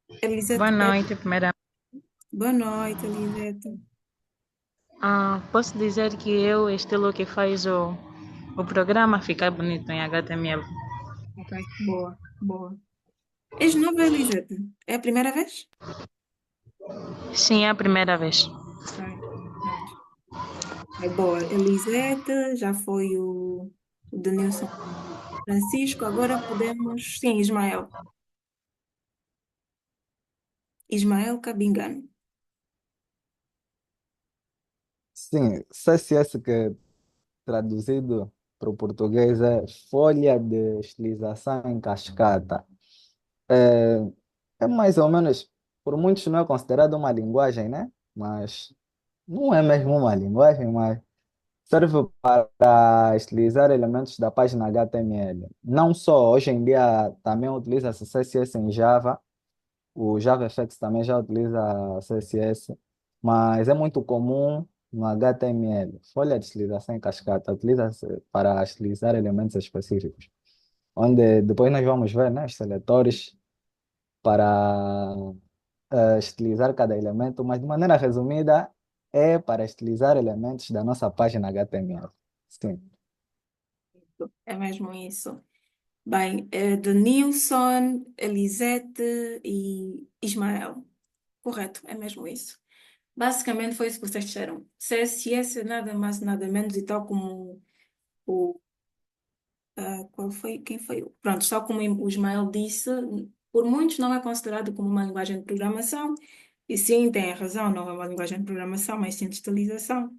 Elisete, Boa noite, primeira. boa noite, Elisete. Posso dizer que eu, estilo que faz o programa, ficar bonito em HTML. Ok, boa, boa. És nova, Elisete? É a primeira vez? Sim, é a primeira vez. Ok, pronto. É boa. Elisete, já foi o Denilson Francisco, agora podemos. Sim, Ismael. Ismael Cabingano. Sim, CSS que traduzido para o português é folha de estilização em cascata. É, é mais ou menos, por muitos não é considerado uma linguagem, né? Mas não é mesmo uma linguagem, mas serve para estilizar elementos da página HTML. Não só, hoje em dia também utiliza-se CSS em Java, o JavaFX também já utiliza CSS, mas é muito comum no HTML. Folha de estilização em cascata utiliza-se para estilizar elementos específicos, onde depois nós vamos ver, né, os seletores para estilizar cada elemento, mas de maneira resumida é para estilizar elementos da nossa página HTML. Sim. É mesmo isso. Bem, Denilson, Elisete e Ismael. Correto, é mesmo isso. Basicamente foi isso que vocês disseram. CSS é nada mais, nada menos, e tal como o qual foi, quem foi? Pronto, só como o Ismael disse, por muitos não é considerado como uma linguagem de programação, e sim, tem razão, não é uma linguagem de programação, mas sim de estilização.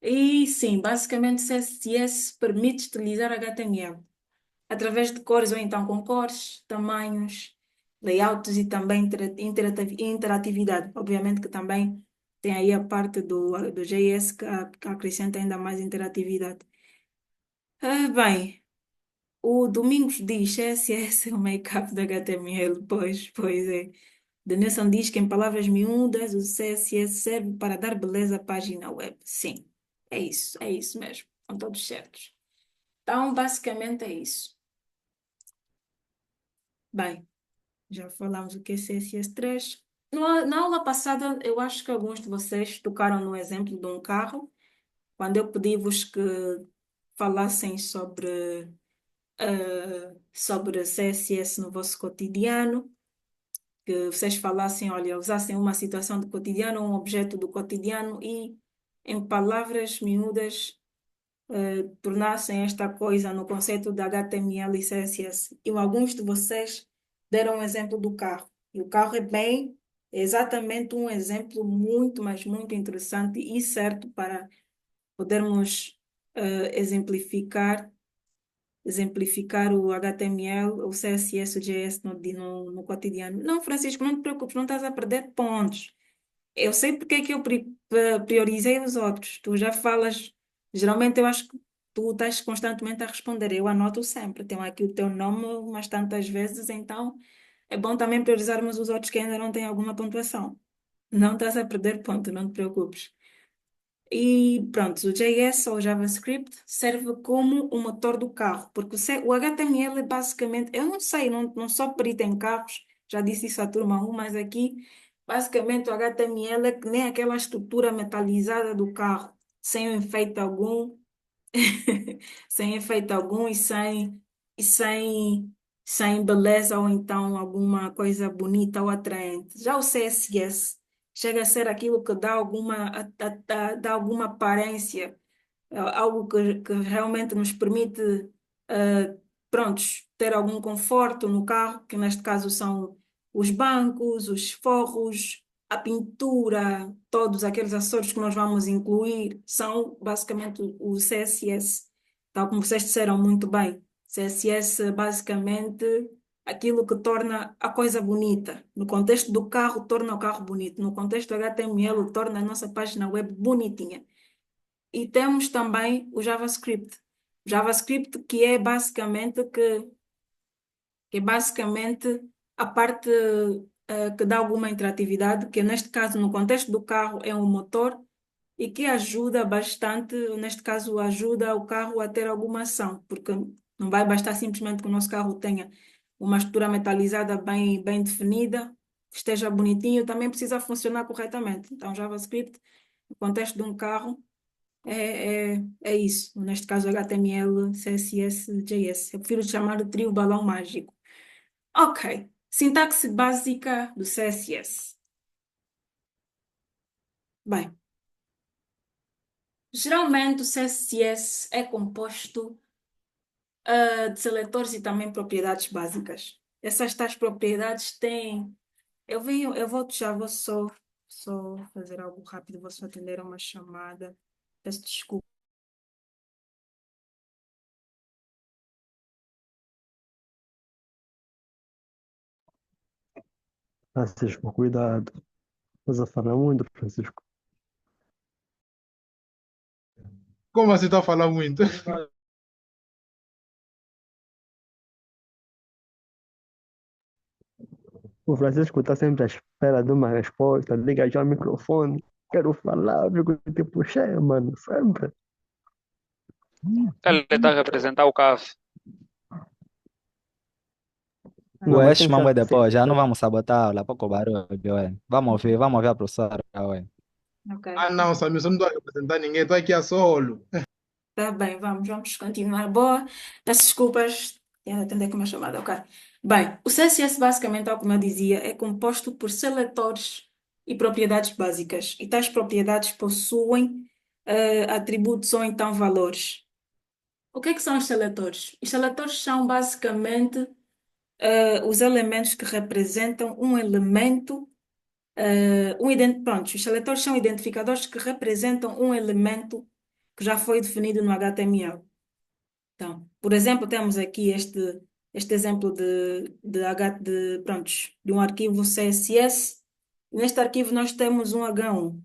E sim, basicamente CSS permite estilizar HTML através de cores ou então com cores, tamanhos, layouts e também interatividade. Obviamente que também tem aí a parte do JS que acrescenta ainda mais interatividade. Bem. O Domingos diz CSS é o make-up da HTML. Pois é. Denilson diz que em palavras miúdas o CSS serve para dar beleza à página web. Sim, é isso mesmo. Estão todos certos. Então, basicamente é isso. Bem, já falamos o que é CSS3. Na aula passada, eu acho que alguns de vocês tocaram no exemplo de um carro, quando eu pedi-vos que falassem sobre CSS no vosso cotidiano. Que vocês falassem, olha, usassem uma situação do cotidiano, um objeto do cotidiano e, em palavras miúdas, tornassem esta coisa no conceito de HTML e CSS. E alguns de vocês deram um exemplo do carro. E o carro é exatamente um exemplo muito, mas muito interessante e certo para podermos exemplificar o HTML, o CSS, o JS no cotidiano. Não, Francisco, não te preocupes, não estás a perder pontos. Eu sei porque é que eu priorizei os outros. Tu já falas, geralmente eu acho que tu estás constantemente a responder. Eu anoto sempre, tenho aqui o teu nome umas tantas vezes, então é bom também priorizarmos os outros que ainda não têm alguma pontuação. Não estás a perder ponto, não te preocupes. E pronto, o JS ou JavaScript serve como o motor do carro, porque o HTML é basicamente, eu não sei, não sou perita em carros, já disse isso à turma 1, mas aqui, basicamente o HTML é que nem aquela estrutura metalizada do carro, sem efeito algum, sem efeito algum e sem beleza ou então alguma coisa bonita ou atraente. Já o CSS chega a ser aquilo que dá dá alguma aparência, algo que realmente nos permite, prontos, ter algum conforto no carro, que neste caso são os bancos, os forros, a pintura, todos aqueles acessórios que nós vamos incluir, são basicamente o CSS, tal como vocês disseram muito bem. CSS basicamente aquilo que torna a coisa bonita. No contexto do carro, torna o carro bonito. No contexto do HTML, torna a nossa página web bonitinha. E temos também o JavaScript. JavaScript que é basicamente a parte que dá alguma interatividade, que neste caso, no contexto do carro, é um motor e que ajuda bastante, neste caso, ajuda o carro a ter alguma ação, porque não vai bastar simplesmente que o nosso carro tenha uma estrutura metalizada bem definida, que esteja bonitinho, também precisa funcionar corretamente. Então, JavaScript, no contexto de um carro, é isso. Neste caso, HTML, CSS, JS. Eu prefiro chamar de trio balão mágico. Ok. Sintaxe básica do CSS. Bem, geralmente o CSS é composto de seletores e também propriedades básicas. Essas tais propriedades têm. Já vou só fazer algo rápido, vou só atender a uma chamada. Peço desculpa. Francisco, cuidado. Estás a falar muito, Francisco. Como assim está a falar muito? O Francisco está sempre à espera de uma resposta. Liga já o microfone. Quero falar, fico tipo cheio, mano. Sempre. Ele está a representar o CAF. Não, O mas eixo tem que mamãe ser assim. depois, já não vamos sabotar a aula, pouco barulho, ué. Vamos ouvir a professora, ué. Ok. Ah, não, Samir, eu não estou a representar ninguém, estou aqui a solo. Tá bem, vamos continuar. Boa. Peço desculpas, tinha de atender com uma chamada, ok. Bem, o CSS basicamente, tal como eu dizia, é composto por seletores e propriedades básicas. E tais propriedades possuem atributos ou então valores. O que é que são os seletores? Os seletores são basicamente os elementos que representam um elemento, pronto, os seletores são identificadores que representam um elemento que já foi definido no HTML. Então, por exemplo, temos aqui este exemplo de um arquivo CSS. Neste arquivo nós temos um H1.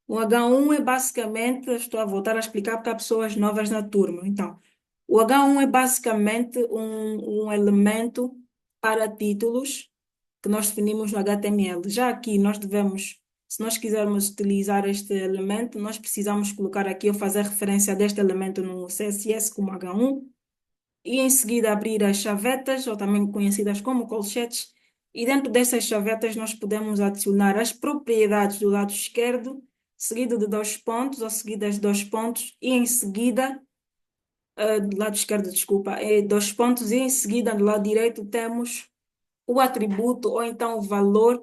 O H1 é basicamente, eu estou a voltar a explicar porque há pessoas novas na turma. Então, o H1 é basicamente um elemento para títulos que nós definimos no HTML. Já aqui se nós quisermos utilizar este elemento, nós precisamos colocar aqui ou fazer referência deste elemento no CSS como H1 e em seguida abrir as chavetas, ou também conhecidas como colchetes, e dentro dessas chavetas nós podemos adicionar as propriedades do lado esquerdo, seguido de dois pontos ou seguidas de dois pontos, e em seguida do lado esquerdo, desculpa, dois pontos, e em seguida do lado direito temos o atributo ou então o valor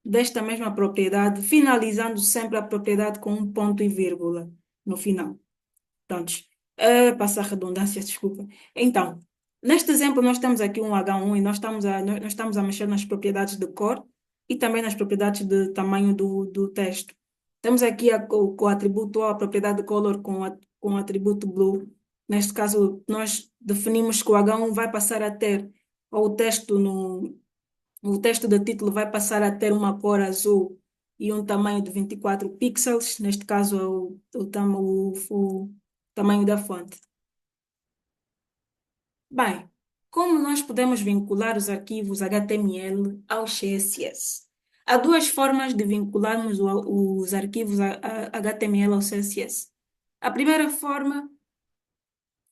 desta mesma propriedade, finalizando sempre a propriedade com um ponto e vírgula no final. Prontos. Passa a redundância, desculpa. Então, neste exemplo, nós temos aqui um H1 e nós estamos a mexer nas propriedades de cor e também nas propriedades de tamanho do texto. Temos aqui com o atributo ou a propriedade de color com o atributo blue. Neste caso, nós definimos que o H1 vai passar a ter, ou o texto do título vai passar a ter uma cor azul e um tamanho de 24 pixels. Neste caso, é o tamanho da fonte. Bem, como nós podemos vincular os arquivos HTML ao CSS? Há duas formas de vincularmos os arquivos HTML ao CSS. A primeira forma,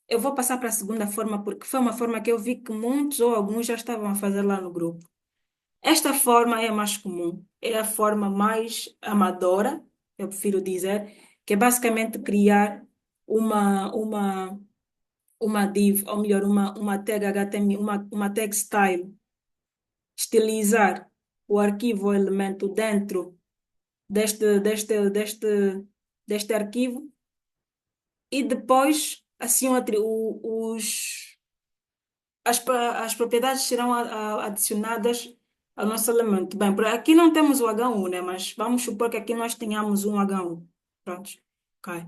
eu vou passar para a segunda forma, porque foi uma forma que eu vi que muitos ou alguns já estavam a fazer lá no grupo. Esta forma é a mais comum, é a forma mais amadora, eu prefiro dizer, que é basicamente criar uma div, ou melhor, uma tag HTML, uma tag style, estilizar o arquivo ou elemento dentro deste arquivo e depois, assim, as propriedades serão adicionadas ao nosso elemento. Bem, por aqui não temos o H1, né? Mas vamos supor que aqui nós tenhamos um H1. Pronto. Ok.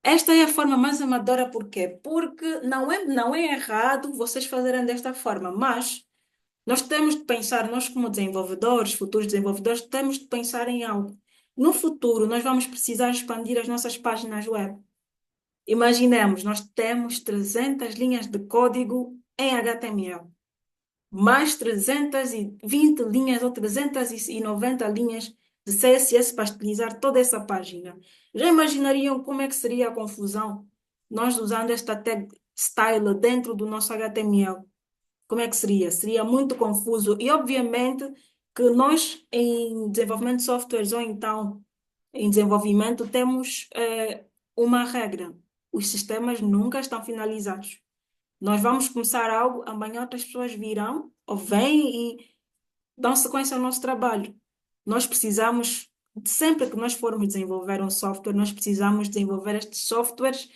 Esta é a forma mais amadora, por quê? Porque não é errado vocês fazerem desta forma, mas nós temos de pensar, nós como desenvolvedores, futuros desenvolvedores, temos de pensar em algo. No futuro, nós vamos precisar expandir as nossas páginas web. Imaginemos, nós temos 300 linhas de código em HTML, mais 320 linhas ou 390 linhas de CSS para estilizar toda essa página. Já imaginariam como é que seria a confusão nós usando esta tag style dentro do nosso HTML? Como é que seria? Seria muito confuso e, obviamente, que nós, em desenvolvimento de softwares ou então em desenvolvimento, temos uma regra. Os sistemas nunca estão finalizados. Nós vamos começar algo, amanhã outras pessoas virão ou vêm e dão sequência ao nosso trabalho. Nós precisamos, sempre que nós formos desenvolver um software, nós precisamos desenvolver estes softwares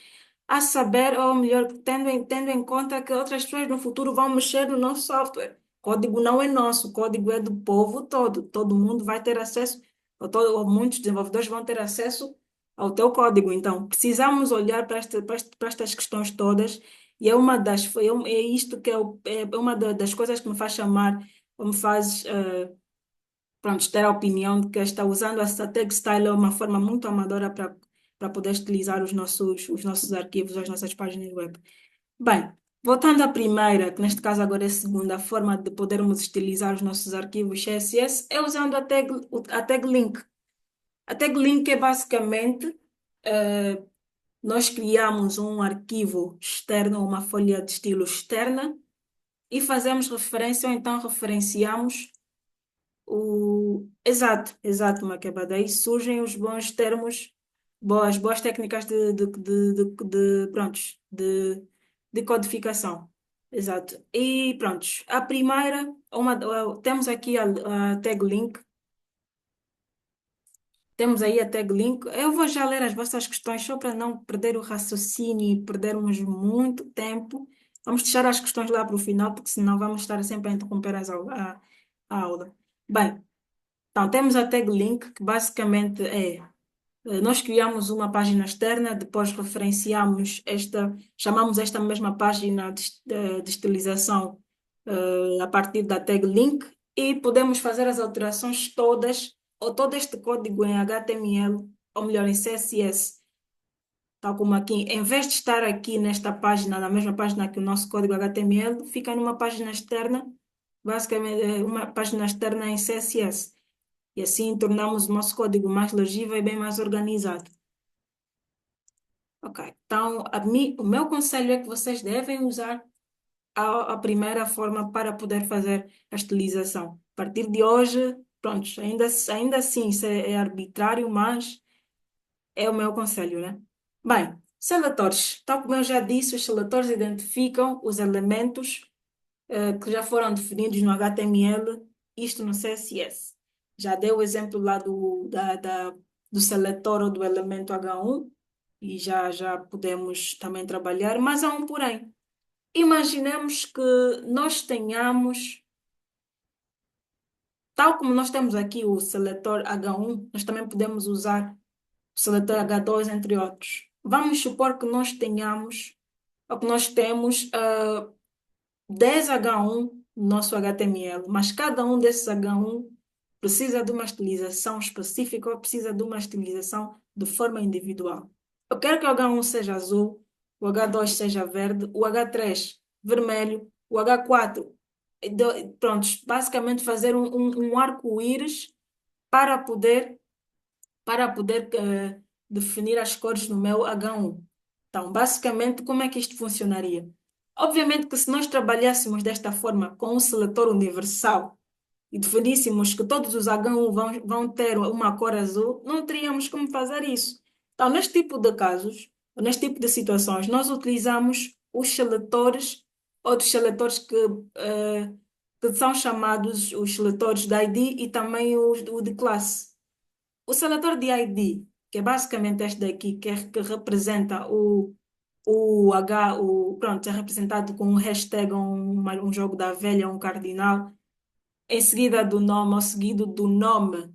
a saber, ou melhor, tendo em conta que outras pessoas no futuro vão mexer no nosso software. O código não é nosso, o código é do povo todo. Todo mundo vai ter acesso, ou muitos desenvolvedores vão ter acesso ao teu código. Então, precisamos olhar para estas questões todas, e é isto que é uma das coisas que me faz chamar, ou me faz pronto, ter a opinião de que está usando a tag style é uma forma muito amadora para poder utilizar os nossos arquivos, as nossas páginas web. Bem, voltando à primeira, que neste caso agora é a segunda forma de podermos estilizar os nossos arquivos CSS, é usando a tag link. A tag link é basicamente, eh, nós criamos um arquivo externo, uma folha de estilo externa, e fazemos referência, ou então referenciamos exato, Maqueba. Daí surgem os bons termos, boas técnicas prontos, de codificação. Exato. E prontos, a primeira, temos aqui a tag link. Temos aí a tag link. Eu vou já ler as vossas questões só para não perder o raciocínio e perdermos muito tempo. Vamos deixar as questões lá para o final, porque senão vamos estar sempre a interromper a aula. Bem, então, temos a tag link, que basicamente nós criamos uma página externa, depois chamamos esta mesma página de estilização a partir da tag link e podemos fazer as alterações todas, ou todo este código em HTML, ou melhor, em CSS, tal como aqui, em vez de estar aqui nesta página, na mesma página que o nosso código HTML, fica numa página externa, basicamente uma página externa em CSS. E assim tornamos o nosso código mais legível e bem mais organizado. Ok, então o meu conselho é que vocês devem usar a primeira forma para poder fazer a estilização. A partir de hoje, pronto, ainda assim isso é arbitrário, mas é o meu conselho, né? Bem, seletores. Tal como eu já disse, os seletores identificam os elementos que já foram definidos no HTML, isto no CSS. Já dei o exemplo lá do seletor ou do elemento H1 e já podemos também trabalhar, mas há um porém. Imaginemos que nós tenhamos, tal como nós temos aqui o seletor H1, nós também podemos usar o seletor H2, entre outros. Vamos supor que nós tenhamos, ou que nós temos 10 H1 no nosso HTML, mas cada um desses H1 precisa de uma estilização específica ou precisa de uma estilização de forma individual. Eu quero que o H1 seja azul, o H2 seja verde, o H3 vermelho, o H4. Pronto, basicamente fazer um arco-íris para poder definir as cores no meu H1. Então, basicamente, como é que isto funcionaria? Obviamente que se nós trabalhássemos desta forma com um seletor universal e definíssemos que todos os H1 vão ter uma cor azul, não teríamos como fazer isso. Então, neste tipo de casos, ou neste tipo de situações, nós utilizamos os seletores, outros seletores que são chamados os seletores de ID e também o de classe. O seletor de ID, que é basicamente este daqui, que representa pronto, é representado com um hashtag, um jogo da velha, um cardinal, em seguida do nome, ou seguido do nome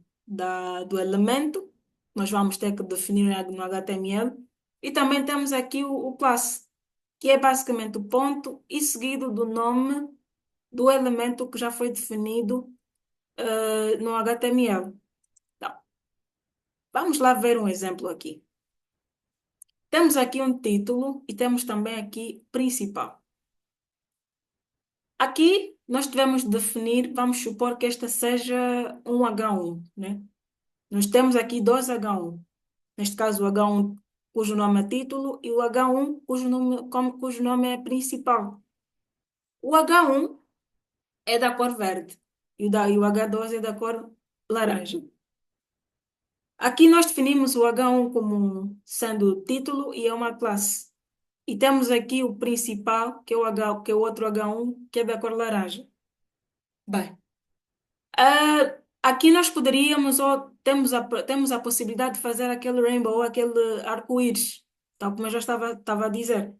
do elemento, nós vamos ter que definir no HTML. E também temos aqui o classe, que é basicamente o ponto e seguido do nome do elemento que já foi definido no HTML. Então, vamos lá ver um exemplo aqui. Temos aqui um título e temos também aqui principal. Aqui nós devemos definir, vamos supor que esta seja um H1, né? Nós temos aqui dois H1. Neste caso, o H1 cujo nome é título e o H1 cujo nome é principal. O H1 é da cor verde. e o H2 é da cor laranja. Aqui nós definimos o H1 como sendo o título e é uma classe. E temos aqui o principal, que é que é o outro H1, que é da cor laranja. Bem, aqui nós poderíamos, ou temos a possibilidade de fazer aquele rainbow, ou aquele arco-íris, tal como eu já estava a dizer.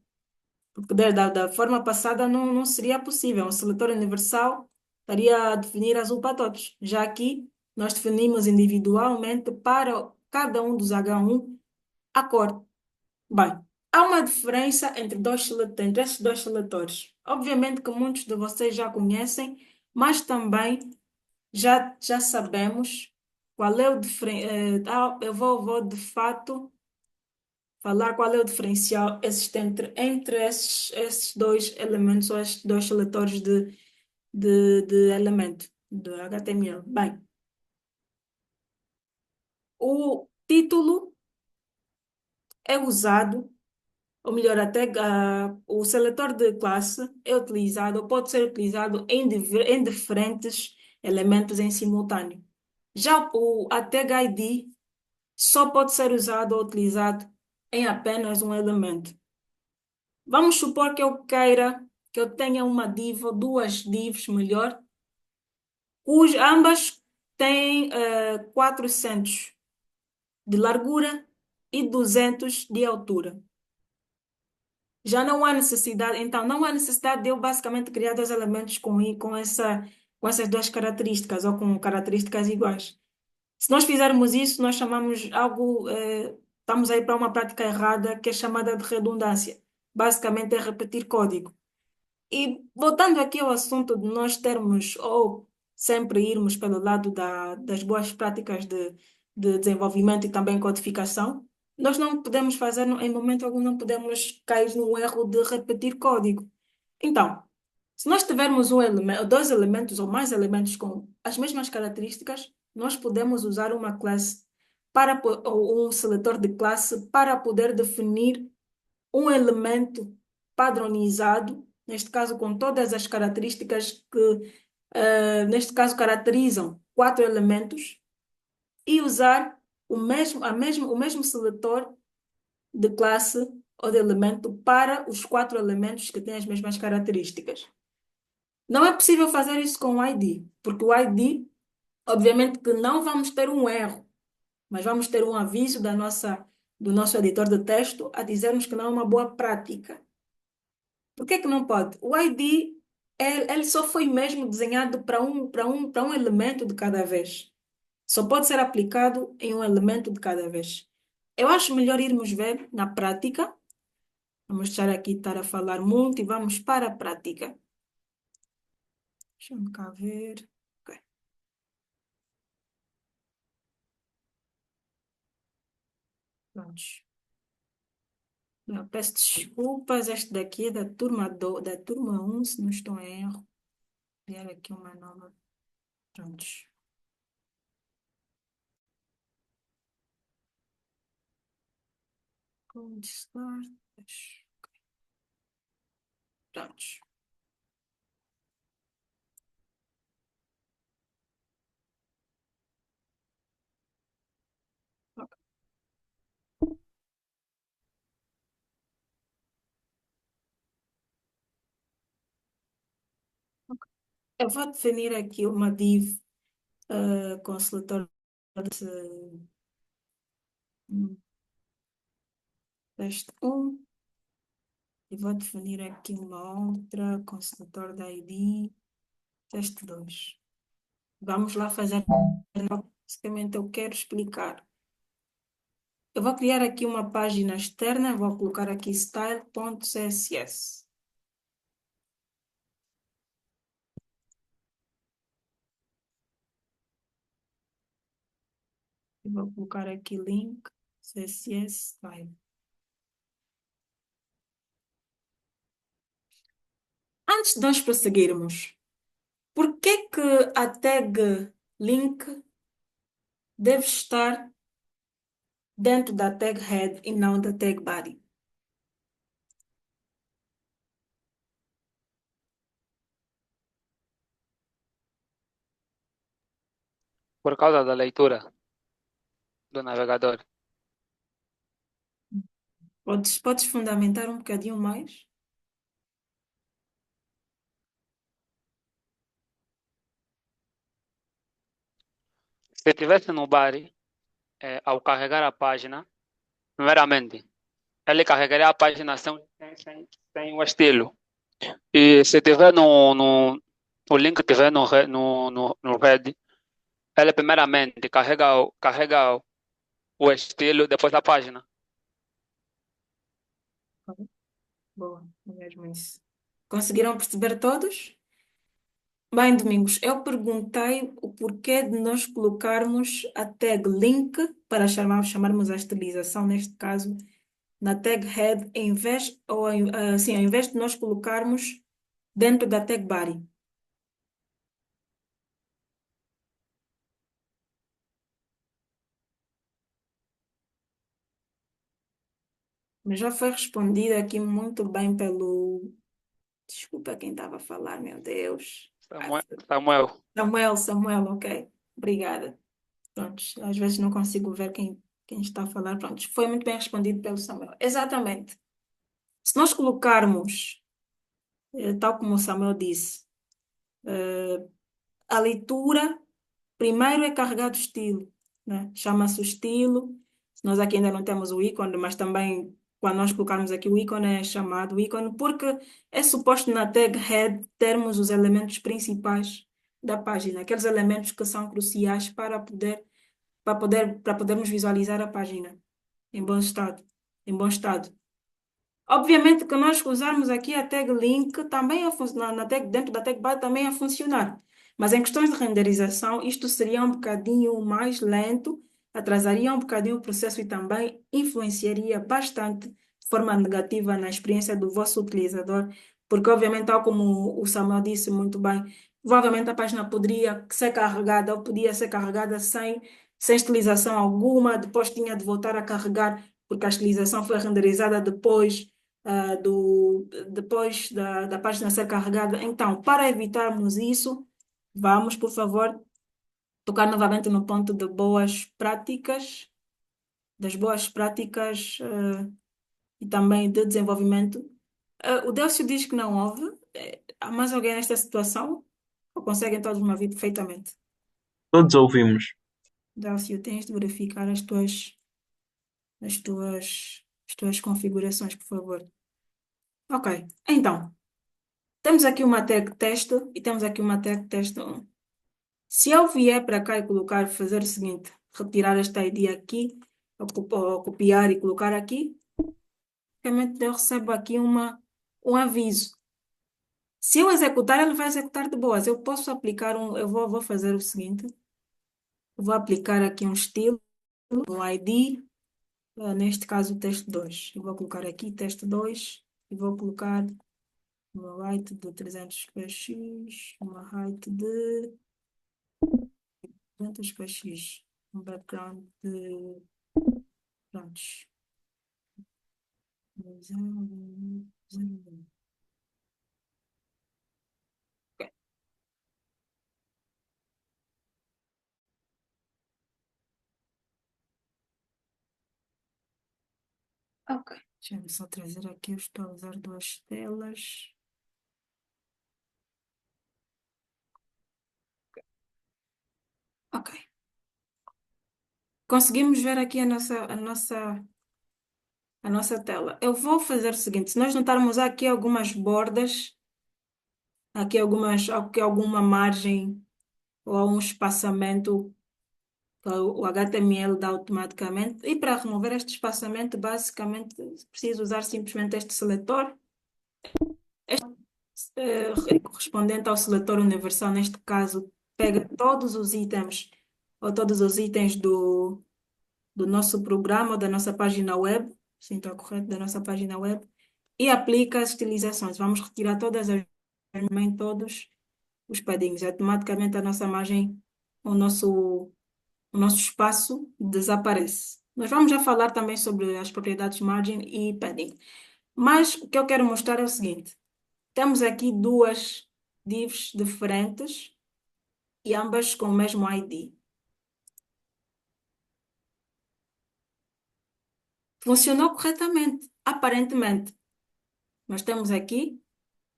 Porque da forma passada não seria possível. Um seletor universal estaria a definir azul para todos. Já aqui, nós definimos individualmente para cada um dos H1 a cor. Bem, há uma diferença entre esses dois seletores. Obviamente que muitos de vocês já conhecem, mas também já sabemos qual é o diferencial. Eu vou de fato falar qual é o diferencial existente entre esses dois elementos ou esses dois seletores de elemento do HTML. Bem, o título é usado, ou melhor, até o seletor de classe é utilizado, ou pode ser utilizado em diferentes elementos em simultâneo. Já a tag ID só pode ser usado ou utilizado em apenas um elemento. Vamos supor que eu queira que eu tenha uma div ou duas divs melhor, ambas têm 400 de largura e 200 de altura. Já não há necessidade, então, não há necessidade de eu basicamente criar dois elementos com essas duas características ou com características iguais. Se nós fizermos isso, nós chamamos algo, estamos aí para uma prática errada que é chamada de redundância. Basicamente é repetir código. E voltando aqui ao assunto de nós termos ou sempre irmos pelo lado das boas práticas de desenvolvimento e também codificação, nós não podemos fazer, em momento algum, não podemos cair no erro de repetir código. Então, se nós tivermos dois elementos ou mais elementos com as mesmas características, nós podemos usar uma classe ou um seletor de classe para poder definir um elemento padronizado, neste caso com todas as características que, neste caso, caracterizam quatro elementos, e usar o mesmo seletor de classe ou de elemento para os quatro elementos que têm as mesmas características. Não é possível fazer isso com o ID, porque o ID, obviamente que não vamos ter um erro, mas vamos ter um aviso do nosso editor de texto a dizermos que não é uma boa prática. Por que que não pode? O ID, ele só foi mesmo desenhado para um elemento de cada vez. Só pode ser aplicado em um elemento de cada vez. Eu acho melhor irmos ver na prática. Vamos deixar aqui estar a falar muito e vamos para a prática. Deixa-me cá ver. Ok. Prontos. Não, peço desculpas, este daqui é da turma 1, se não estou em erro. Criar aqui uma nova. Prontos. Code start. Prontos. Eu vou definir aqui uma div com seletor de teste 1 e vou definir aqui uma outra com seletor de ID teste 2. Vamos lá fazer. Basicamente, eu quero explicar. Eu vou criar aqui uma página externa, vou colocar aqui style.css. E vou colocar aqui link CSS style. Antes de nós prosseguirmos, por que que a tag link deve estar dentro da tag head e não da tag body? por causa da leitura do navegador. Podes fundamentar um bocadinho mais? Se estivesse no bar, ao carregar a página, primeiramente, ele carregaria a página sem o estilo. E se tiver o link tiver no Red, ele primeiramente carrega o estilo depois da página. Boa, é mesmo isso. Conseguiram perceber todos? Bem, Domingos, eu perguntei o porquê de nós colocarmos a tag link para chamarmos a estilização, neste caso, na tag head, ao invés de nós colocarmos dentro da tag body. Mas já foi respondido aqui muito bem pelo. Desculpa quem estava a falar, meu Deus. Samuel. Samuel, ok. Obrigada. Prontos, às vezes não consigo ver quem está a falar. Prontos, foi muito bem respondido pelo Samuel. Exatamente. Se nós colocarmos, tal como o Samuel disse, a leitura, primeiro é carregado o estilo, né? Chama-se o estilo. Nós aqui ainda não temos o ícone, mas também quando nós colocarmos aqui o ícone é chamado ícone, porque é suposto na tag head termos os elementos principais da página, aqueles elementos que são cruciais para podermos visualizar a página em bom estado, em bom estado. Obviamente que nós usarmos aqui a tag link também dentro da tag bar também a funcionar. Mas em questões de renderização, isto seria um bocadinho mais lento, atrasaria um bocadinho o processo e também influenciaria bastante de forma negativa na experiência do vosso utilizador, porque obviamente, tal como o Samuel disse muito bem, provavelmente a página poderia ser carregada ou podia ser carregada sem estilização alguma, depois tinha de voltar a carregar porque a estilização foi renderizada depois da página ser carregada. Então, para evitarmos isso, vamos, por favor, tocar novamente no ponto de boas práticas, das boas práticas, e também de desenvolvimento. O Delcio diz que não houve. Há mais alguém nesta situação? Ou conseguem todos me ouvir perfeitamente? Todos ouvimos. Delcio, tens de verificar as tuas configurações, por favor. Ok, então. Temos aqui uma tag teste e temos aqui uma tag teste 1. Se eu vier para cá e fazer o seguinte, retirar esta ID aqui, ou copiar e colocar aqui, realmente eu recebo aqui um aviso. Se eu executar, ele vai executar de boas. Eu posso aplicar vou fazer o seguinte, eu vou aplicar aqui um estilo, um ID, neste caso o teste 2. Eu vou colocar aqui teste 2 e vou colocar uma height de 300px, uma height de 200px, um background de prontos. Ok, ok. Deixa eu só trazer aqui, eu estou a usar duas telas. Ok. Conseguimos ver aqui a nossa tela. Eu vou fazer o seguinte, se nós notarmos aqui algumas bordas, aqui alguma margem ou algum espaçamento que o HTML dá automaticamente. E para remover este espaçamento, basicamente, preciso usar simplesmente este seletor, correspondente ao seletor universal. Neste caso, pega todos os itens, ou todos os itens do nosso programa, ou da nossa página web, sim, está correto, da nossa página web, e aplica as estilizações. Vamos retirar também todos os paddings. E automaticamente a nossa margem, o nosso o nosso espaço desaparece. Nós vamos já falar também sobre as propriedades margin e padding. Mas o que eu quero mostrar é o seguinte: temos aqui duas divs diferentes e ambas com o mesmo ID. Funcionou corretamente, aparentemente. Nós temos aqui,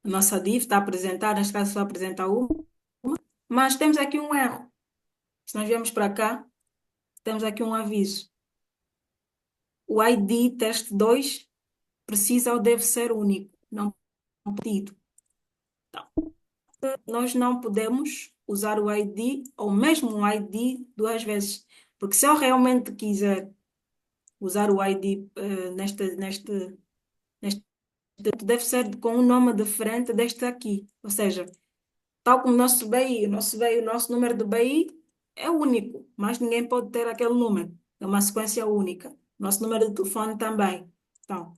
a nossa div está a apresentar, neste caso só apresenta uma, mas temos aqui um erro. Se nós viemos para cá, temos aqui um aviso. O ID teste 2 precisa ou deve ser único, não pedido. Então, nós não podemos usar o ID ou mesmo um ID duas vezes, porque se eu realmente quiser usar o ID neste deve ser com um nome diferente deste aqui. Ou seja, tal como o nosso BI, o nosso número de BI é único, mas ninguém pode ter aquele número. É uma sequência única. Nosso número de telefone também. Então,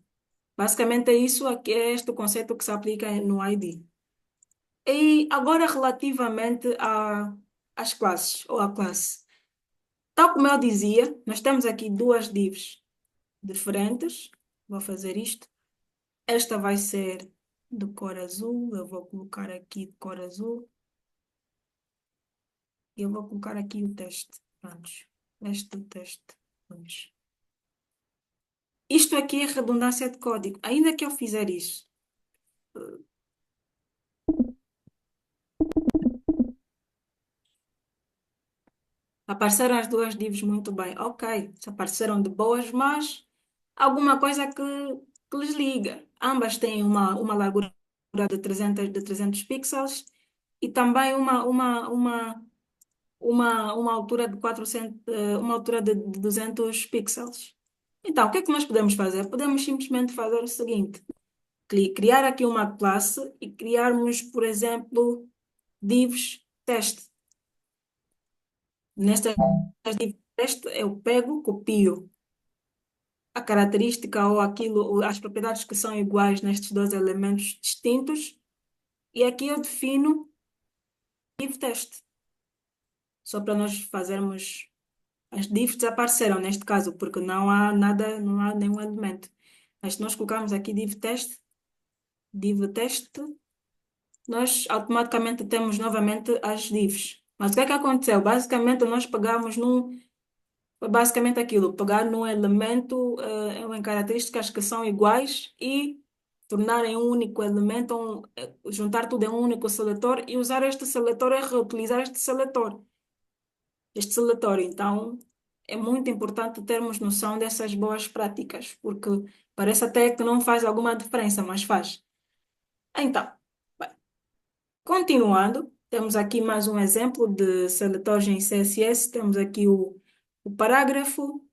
basicamente é isso, aqui é este o conceito que se aplica no ID. E agora relativamente às classes, ou à classe. Tal como eu dizia, nós temos aqui duas divs diferentes. Vou fazer isto. Esta vai ser de cor azul, eu vou colocar aqui de cor azul. E eu vou colocar aqui o teste. Pronto. Este teste. Vamos. Isto aqui é redundância de código. Ainda que eu fizer isso, apareceram as duas divs muito bem. Ok, se apareceram de boas, mas alguma coisa que lhes liga. Ambas têm uma largura de 300 pixels e também uma altura de 400, uma altura de 200 pixels. Então, o que é que nós podemos fazer? Podemos simplesmente fazer o seguinte: criar aqui uma classe e criarmos, por exemplo, divs teste. Nestas divs teste, eu pego, copio a característica ou aquilo, as propriedades que são iguais nestes dois elementos distintos, e aqui eu defino div teste. Só para nós fazermos. As divs desapareceram neste caso, porque não há nada, não há nenhum elemento. Mas se nós colocarmos aqui div teste, nós automaticamente temos novamente as divs. Mas o que é que aconteceu? Basicamente, nós pegamos foi basicamente aquilo, pegar num elemento, em características que são iguais e tornar em um único elemento, juntar tudo em um único seletor e usar este seletor e reutilizar este seletório. Então, é muito importante termos noção dessas boas práticas, porque parece até que não faz alguma diferença, mas faz. Então, bem, continuando, temos aqui mais um exemplo de seletores em CSS. Temos aqui o parágrafo,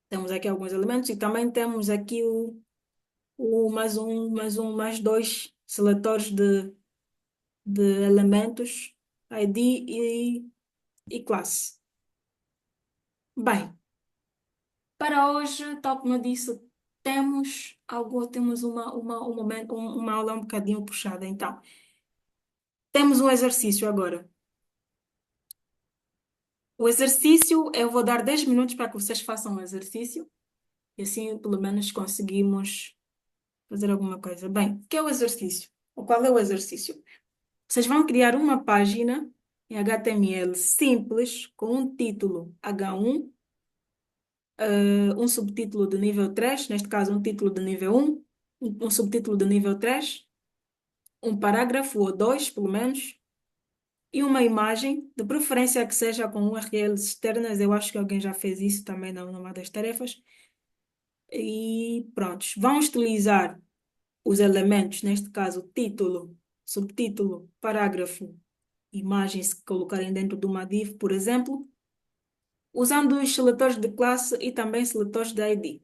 temos aqui alguns elementos e também temos aqui mais dois seletores de elementos, ID e classe. Bem, para hoje, tal como eu disse, temos uma aula um bocadinho puxada. Então, temos um exercício agora. O exercício, eu vou dar 10 minutos para que vocês façam o exercício. E assim, pelo menos, conseguimos fazer alguma coisa. Bem, o que é o exercício? Ou qual é o exercício? Vocês vão criar uma página em HTML simples, com um título H1, um subtítulo de nível 3, neste caso um título de nível 1, um subtítulo de nível 3, um parágrafo ou dois, pelo menos, e uma imagem, de preferência que seja com URLs externas. Eu acho que alguém já fez isso também numa das tarefas. E prontos, vamos utilizar os elementos, neste caso, título, subtítulo, parágrafo, imagens se colocarem dentro de uma div, por exemplo, usando os seletores de classe e também seletores de ID.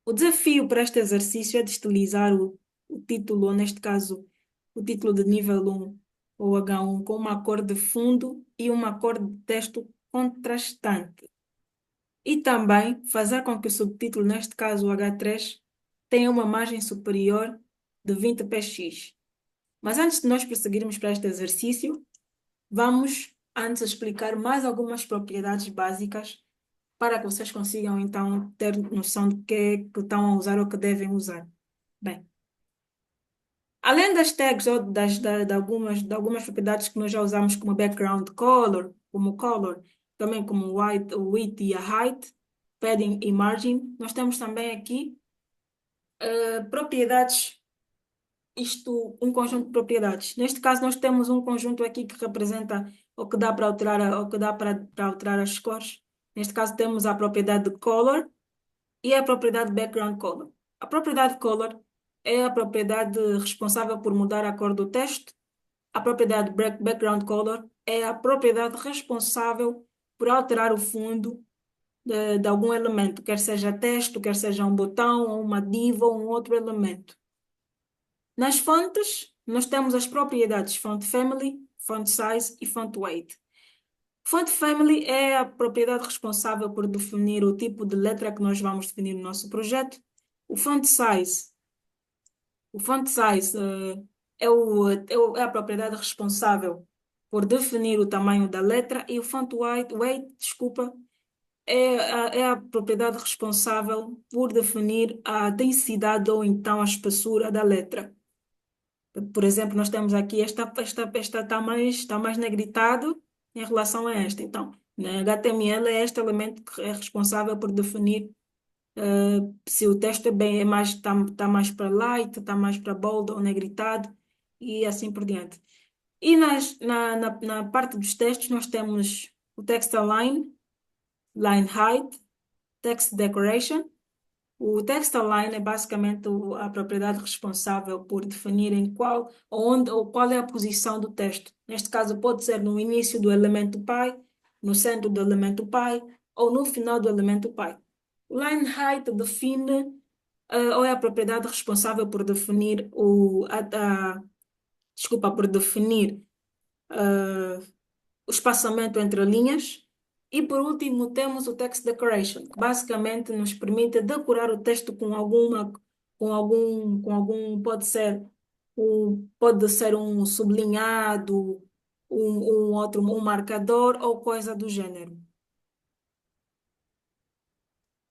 O desafio para este exercício é de estilizar o título, ou neste caso, o título de nível 1 ou H1 com uma cor de fundo e uma cor de texto contrastante. E também fazer com que o subtítulo, neste caso o H3, tenha uma margem superior de 20 px. Mas antes de nós prosseguirmos para este exercício, vamos antes explicar mais algumas propriedades básicas para que vocês consigam, então, ter noção do que é que estão a usar ou que devem usar. Bem, além das tags ou de algumas propriedades que nós já usamos, como background color, também como o width e a height, padding e margin, nós temos também aqui propriedades, isto, um conjunto de propriedades. Neste caso, nós temos um conjunto aqui que representa o que dá para alterar, o que dá para alterar as cores. Neste caso, temos a propriedade de color e a propriedade background color. A propriedade color é a propriedade responsável por mudar a cor do texto. A propriedade background color é a propriedade responsável por alterar o fundo de algum elemento, quer seja texto, quer seja um botão, ou uma div ou um outro elemento. Nas fontes, nós temos as propriedades font family, font size e font weight. Font family é a propriedade responsável por definir o tipo de letra que nós vamos definir no nosso projeto. O font size, é a propriedade responsável por definir o tamanho da letra e o font weight, desculpa, é a propriedade responsável por definir a densidade ou então a espessura da letra. Por exemplo, nós temos aqui esta está mais negritado em relação a esta. Então, na HTML é este elemento que é responsável por definir se o texto está mais para light, está mais para bold ou negritado e assim por diante. E na parte dos textos nós temos o text align, line height, text decoration. O text align é basicamente a propriedade responsável por definir onde ou qual é a posição do texto. Neste caso, pode ser no início do elemento pi, no centro do elemento pi ou no final do elemento pi. O line height define ou é a propriedade responsável por definir por definir o espaçamento entre linhas. E por último, temos o text decoration, que basicamente nos permite decorar o texto pode ser um sublinhado, um marcador ou coisa do gênero.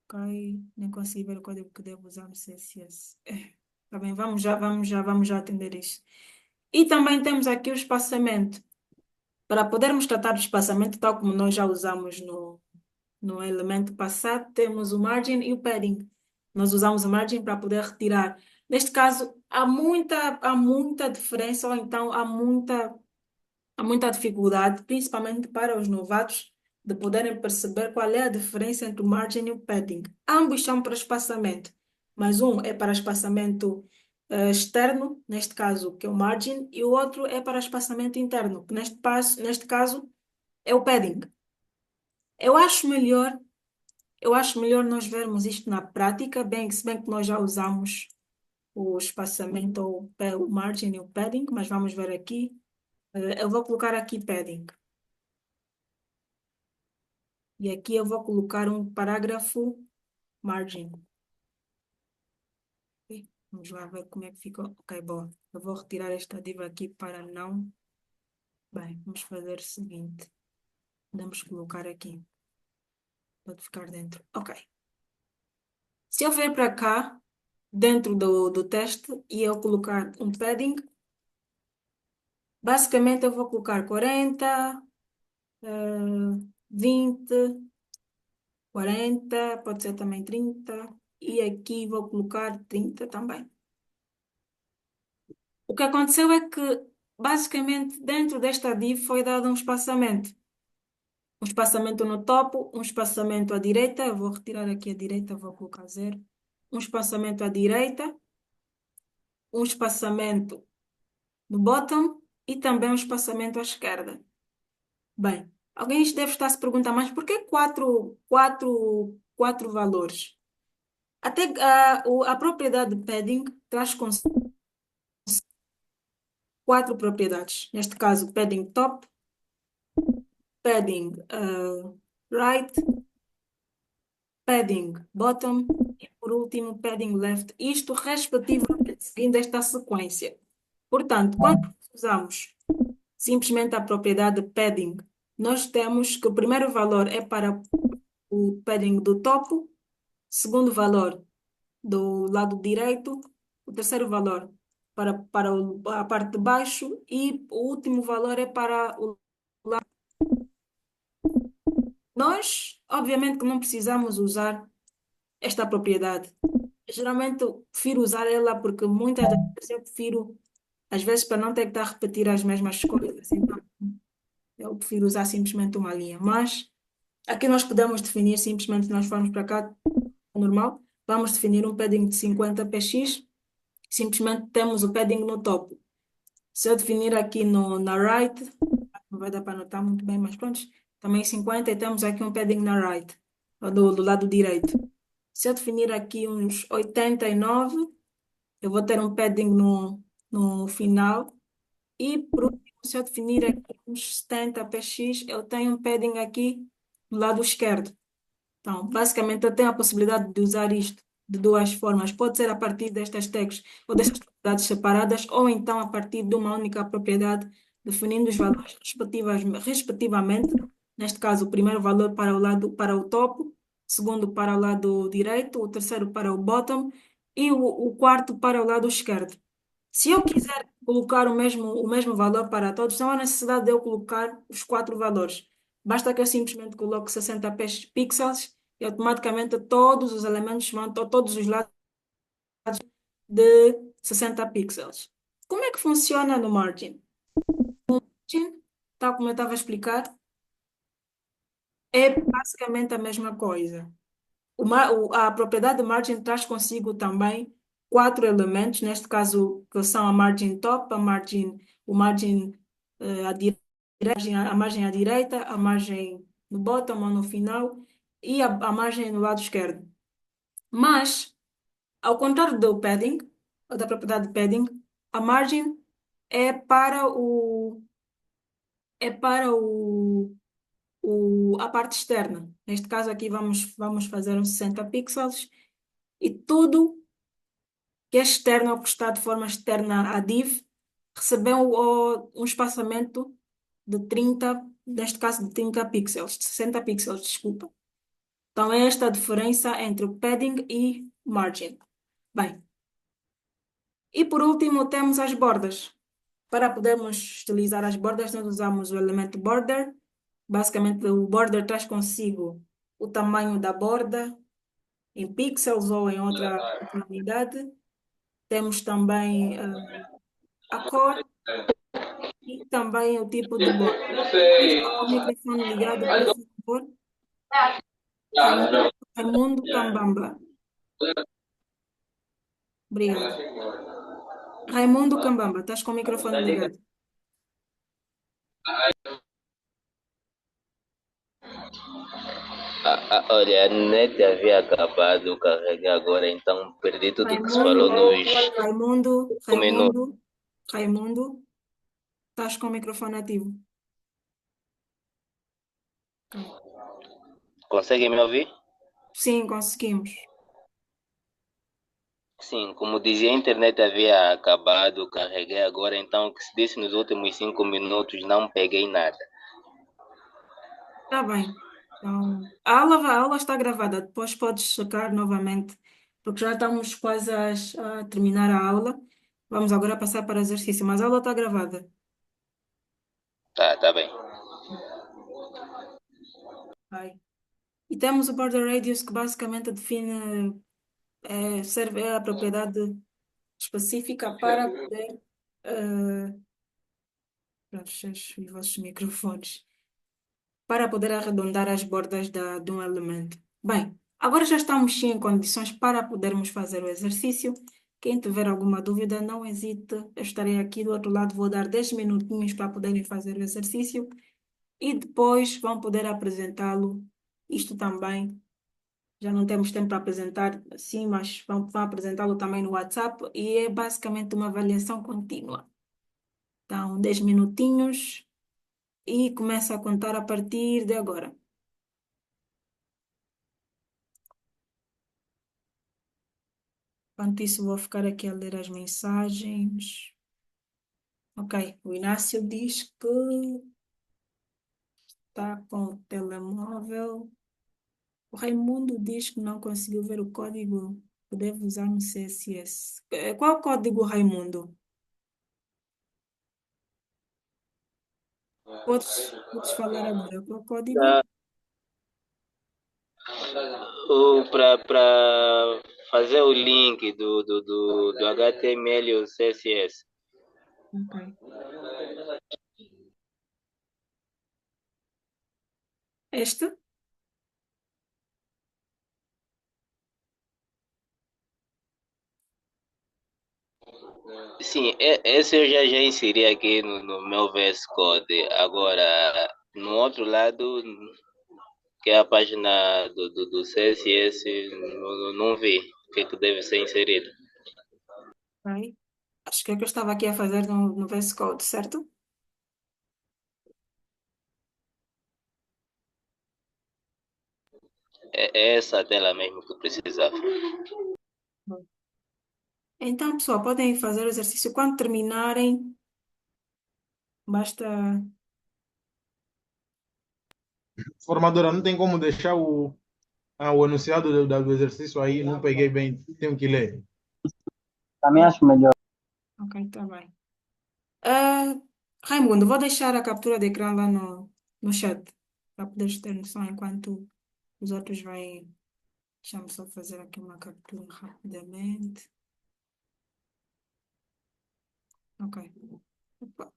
Ok, nem consigo ver o código que devo usar no CSS. Tá bem, vamos já atender isso. E também temos aqui o espaçamento. Para podermos tratar do espaçamento, tal como nós já usamos no elemento passado, temos o margin e o padding. Nós usamos o margin para poder retirar. Neste caso, há muita diferença, ou então há muita dificuldade, principalmente para os novatos, de poderem perceber qual é a diferença entre o margin e o padding. Ambos são para espaçamento, mas um é para espaçamento externo, neste caso, que é o margin, e o outro é para espaçamento interno, que neste caso é o padding. Eu acho melhor, eu acho melhor nós vermos isto na prática, se bem que nós já usamos o espaçamento, ou o margin e o padding, mas vamos ver aqui. Eu vou colocar aqui padding. E aqui eu vou colocar um parágrafo margin. Ok, vamos lá ver como é que ficou. Ok, bom. Eu vou retirar esta div aqui para não... Bem, vamos fazer o seguinte. Vamos colocar aqui. Pode ficar dentro. Ok. Se eu vier para cá, dentro do teste, e eu colocar um padding, basicamente eu vou colocar 40, 20, 40, pode ser também 30, e aqui vou colocar 30 também. O que aconteceu é que, basicamente, dentro desta div foi dado um espaçamento. Um espaçamento no topo, um espaçamento à direita. Eu vou retirar aqui a direita, vou colocar 0. Um espaçamento à direita, um espaçamento no bottom e também um espaçamento à esquerda. Bem, alguém deve estar se perguntando, mas por que quatro valores? Até a propriedade de padding traz consigo 4 propriedades. Neste caso, padding top, padding right, padding bottom e, por último, padding left. Isto, respectivamente, seguindo esta sequência. Portanto, quando usamos simplesmente a propriedade padding, nós temos que o primeiro valor é para o padding do topo, segundo valor do lado direito, o terceiro valor para a parte de baixo e o último valor é para o lado. Nós, obviamente, que não precisamos usar esta propriedade. Geralmente eu prefiro usar ela porque muitas das vezes eu prefiro, às vezes, para não ter que estar a repetir as mesmas coisas. Então, eu prefiro usar simplesmente uma linha. Mas aqui nós podemos definir simplesmente, se nós formos para cá, normal, vamos definir um padding de 50 px, simplesmente temos o padding no topo. Se eu definir aqui no, na right, não vai dar para anotar muito bem, mas pronto, também 50 e temos aqui um padding na right, do lado direito. Se eu definir aqui uns 89, eu vou ter um padding no final. E por último, se eu definir aqui uns 70 px, eu tenho um padding aqui no lado esquerdo. Então, basicamente, eu tenho a possibilidade de usar isto de duas formas. Pode ser a partir destas tags ou destas propriedades separadas, ou então a partir de uma única propriedade, definindo os valores respectivamente. Neste caso, o primeiro valor para o lado, para o topo, o segundo para o lado direito, o terceiro para o bottom e o quarto para o lado esquerdo. Se eu quiser colocar o mesmo valor para todos, não há necessidade de eu colocar os quatro valores. Basta que eu simplesmente coloque 60 pixels e automaticamente todos os elementos vão, todos os lados de 60 pixels. Como é que funciona no Margin? Margin, tal como eu estava a explicar, é basicamente a mesma coisa. A propriedade de margem traz consigo também quatro elementos, neste caso, que são a margem top, o margem à direita, a margem à direita, a margem no bottom ou no final e a margem no lado esquerdo. Mas, ao contrário do padding, ou da propriedade de padding, a margem é para o, é para a parte externa. Neste caso aqui vamos fazer uns 60 pixels e tudo que é externo ou que está de forma externa à div, recebeu um espaçamento de 30, neste caso de 30 pixels, de 60 pixels, desculpa. Então é esta a diferença entre o padding e margin. Bem, e por último temos as bordas. Para podermos estilizar as bordas, nós usamos o elemento border. Basicamente, o border traz consigo o tamanho da borda em pixels ou em outra unidade. Temos também a cor e também o tipo de borda. Quem está com o microfone ligado, por favor? Raimundo, Raimundo Cambamba. Obrigada. Raimundo Cambamba, estás com o microfone ligado. Olha, a net havia acabado de carregar agora, então perdi tudo que se Raimundo, falou nos Raimundo, 5 minutos. Raimundo, estás com o microfone ativo. Ok. Conseguem me ouvir? Sim, conseguimos. Sim, como dizia, a internet havia acabado, carreguei agora, então o que se disse nos últimos 5 minutos não peguei nada. Está bem. Então, a aula está gravada, depois podes checar novamente, porque já estamos quase a terminar a aula. Vamos agora passar para o exercício, mas a aula está gravada. Tá bem. Vai. E temos o border radius que basicamente define, serve a propriedade específica para poder. Pronto, os vossos microfones. Para poder arredondar as bordas de um elemento. Bem, agora já estamos sim em condições para podermos fazer o exercício. Quem tiver alguma dúvida, não hesite. Eu estarei aqui do outro lado, vou dar 10 minutinhos para poderem fazer o exercício e depois vão poder apresentá-lo. Isto também, já não temos tempo para apresentar assim, mas vão apresentá-lo também no WhatsApp e é basicamente uma avaliação contínua. Então, 10 minutinhos e começa a contar a partir de agora. Enquanto isso, vou ficar aqui a ler as mensagens. Ok, o Inácio diz que está com o telemóvel. O Raimundo diz que não conseguiu ver o código que deve usar no CSS. Qual o código, Raimundo? Podes falar agora. Qual o código? Para fazer o link do HTML e o CSS. Ok. Este? Sim, esse eu já inseri aqui no meu VS Code. Agora, no outro lado, que é a página do CSS, não vi o que deve ser inserido. Ok. Acho que é o que eu estava aqui a fazer no VS Code, certo? É essa tela mesmo que eu precisava. Então, pessoal, podem fazer o exercício quando terminarem. Basta. Formadora, não tem como deixar o enunciado do exercício aí, não peguei bem, tenho que ler. Também acho melhor. Ok, está bem. Ah, Raimundo, vou deixar a captura de ecrã lá no chat, para poderes ter noção enquanto os outros vêm. Deixa-me só fazer aqui uma captura rapidamente. Ok. Opa.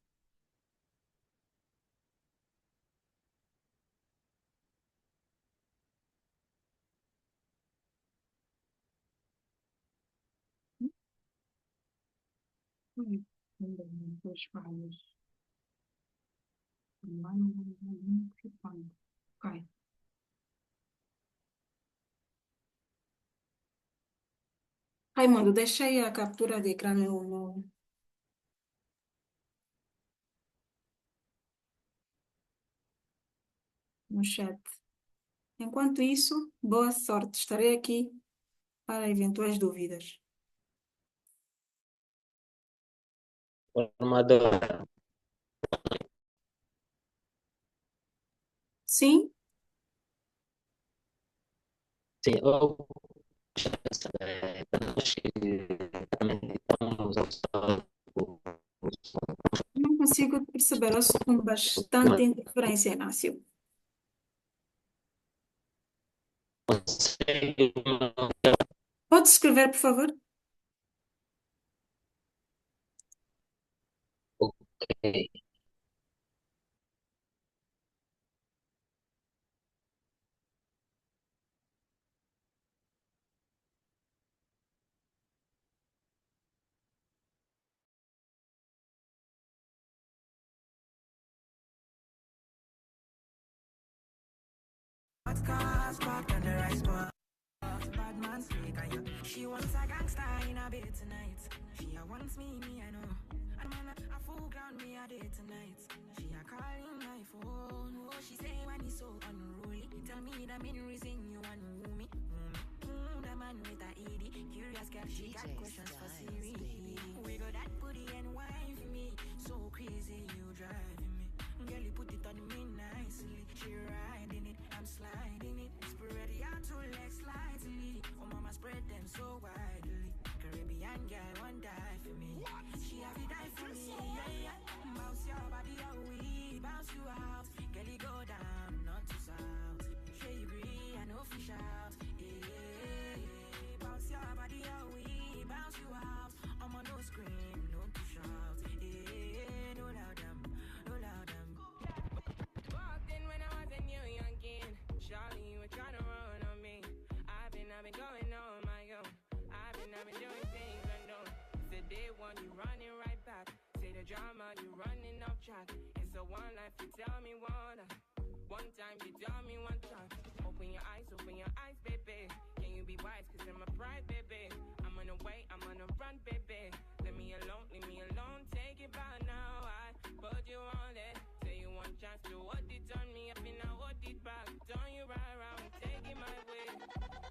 Duas páginas. Ok. Raimundo, deixei a captura de ecrã no chat. Enquanto isso, boa sorte. Estarei aqui para eventuais dúvidas. Formadora, Sim? sim, nós que também estamos a Não consigo perceber. Ouço com bastante interferência, Inácio. Pode escrever, por favor? Ok. She wants a gangster in a bed tonight. She a wants me, I know. And man, a full ground me a day tonight. She a calling my phone. Oh, she say when he's so unruly. Tell me the main reason you want me. The man with a ED. Curious girl, she got questions for Siri. We got that booty and wine for me. So crazy, you driving me. Girl, you put it on me nicely. She riding it, I'm sliding it. Spread it out two legs slightly. Oh, mama spread them so widely. Caribbean girl, one die for me. She have to die for me, yeah, yeah. Bounce your body out, we bounce you out. Girl, you go down, not to south. Sure you agree, I know fish out. Yeah, bounce your body out, we bounce you out. I'm on no scream, no to shout. Yeah, no loud them, no loud them. Walked in when I was a new youngin'. Charlie, you were trying to run on me. I've been going on my own. I've been doing things unknown. Said day one, you running right back. Say the drama, you running off track. It's a one life, you tell me one. One time, you tell me one time. Open your eyes, baby. Can you be wise? Cause I'm a pride, baby. I'm on the way, I'm on the run, baby. Leave me alone, take it back now. I put you on it. Say you want chance to hold it on me. I've been out, hold it back. Turn you right around, take it my way.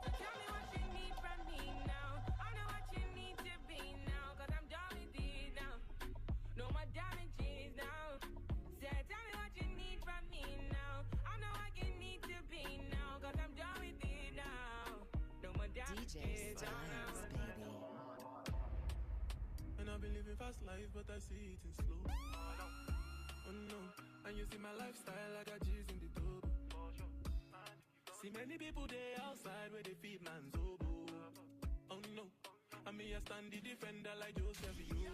So tell me what you need from me now. I know what you need to be now. Cause I'm done with it now. No more damages now. Say, tell me what you need from me now. I know what you need to be now. Cause I'm done with it now. No more damages now. And I've been living fast life, but I see it in slow. Oh no, and you see my lifestyle, I got G's in the tub. See many people there outside where they feed man's oboe. Oh no, I mean I stand the defender like Joseph you.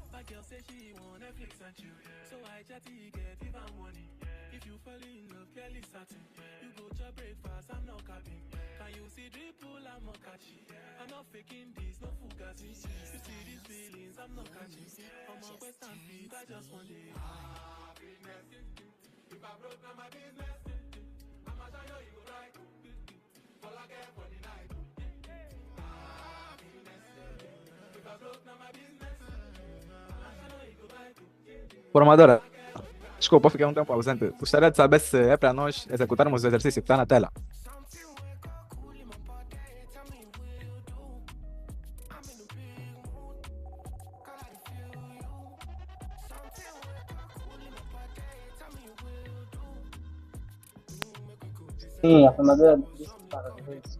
My girl say she want Netflix and chill, so I chatty get even money. If you fall in love, girl is certain. You go to breakfast, I'm not capping. Can you see dripple, I'm not catching. I'm not faking this, no fugazi. You see these feelings, I'm not catching. On my western feet, I just want it. Happiness. If I broke down my business, I'ma show you go right. All I get for the night. Happiness. If I broke down my business, I'ma show you go right. Formadora, desculpa, fiquei um tempo ausente. Gostaria de saber se é para nós executarmos o exercício que está na tela. Sim, a formadora disse para ver se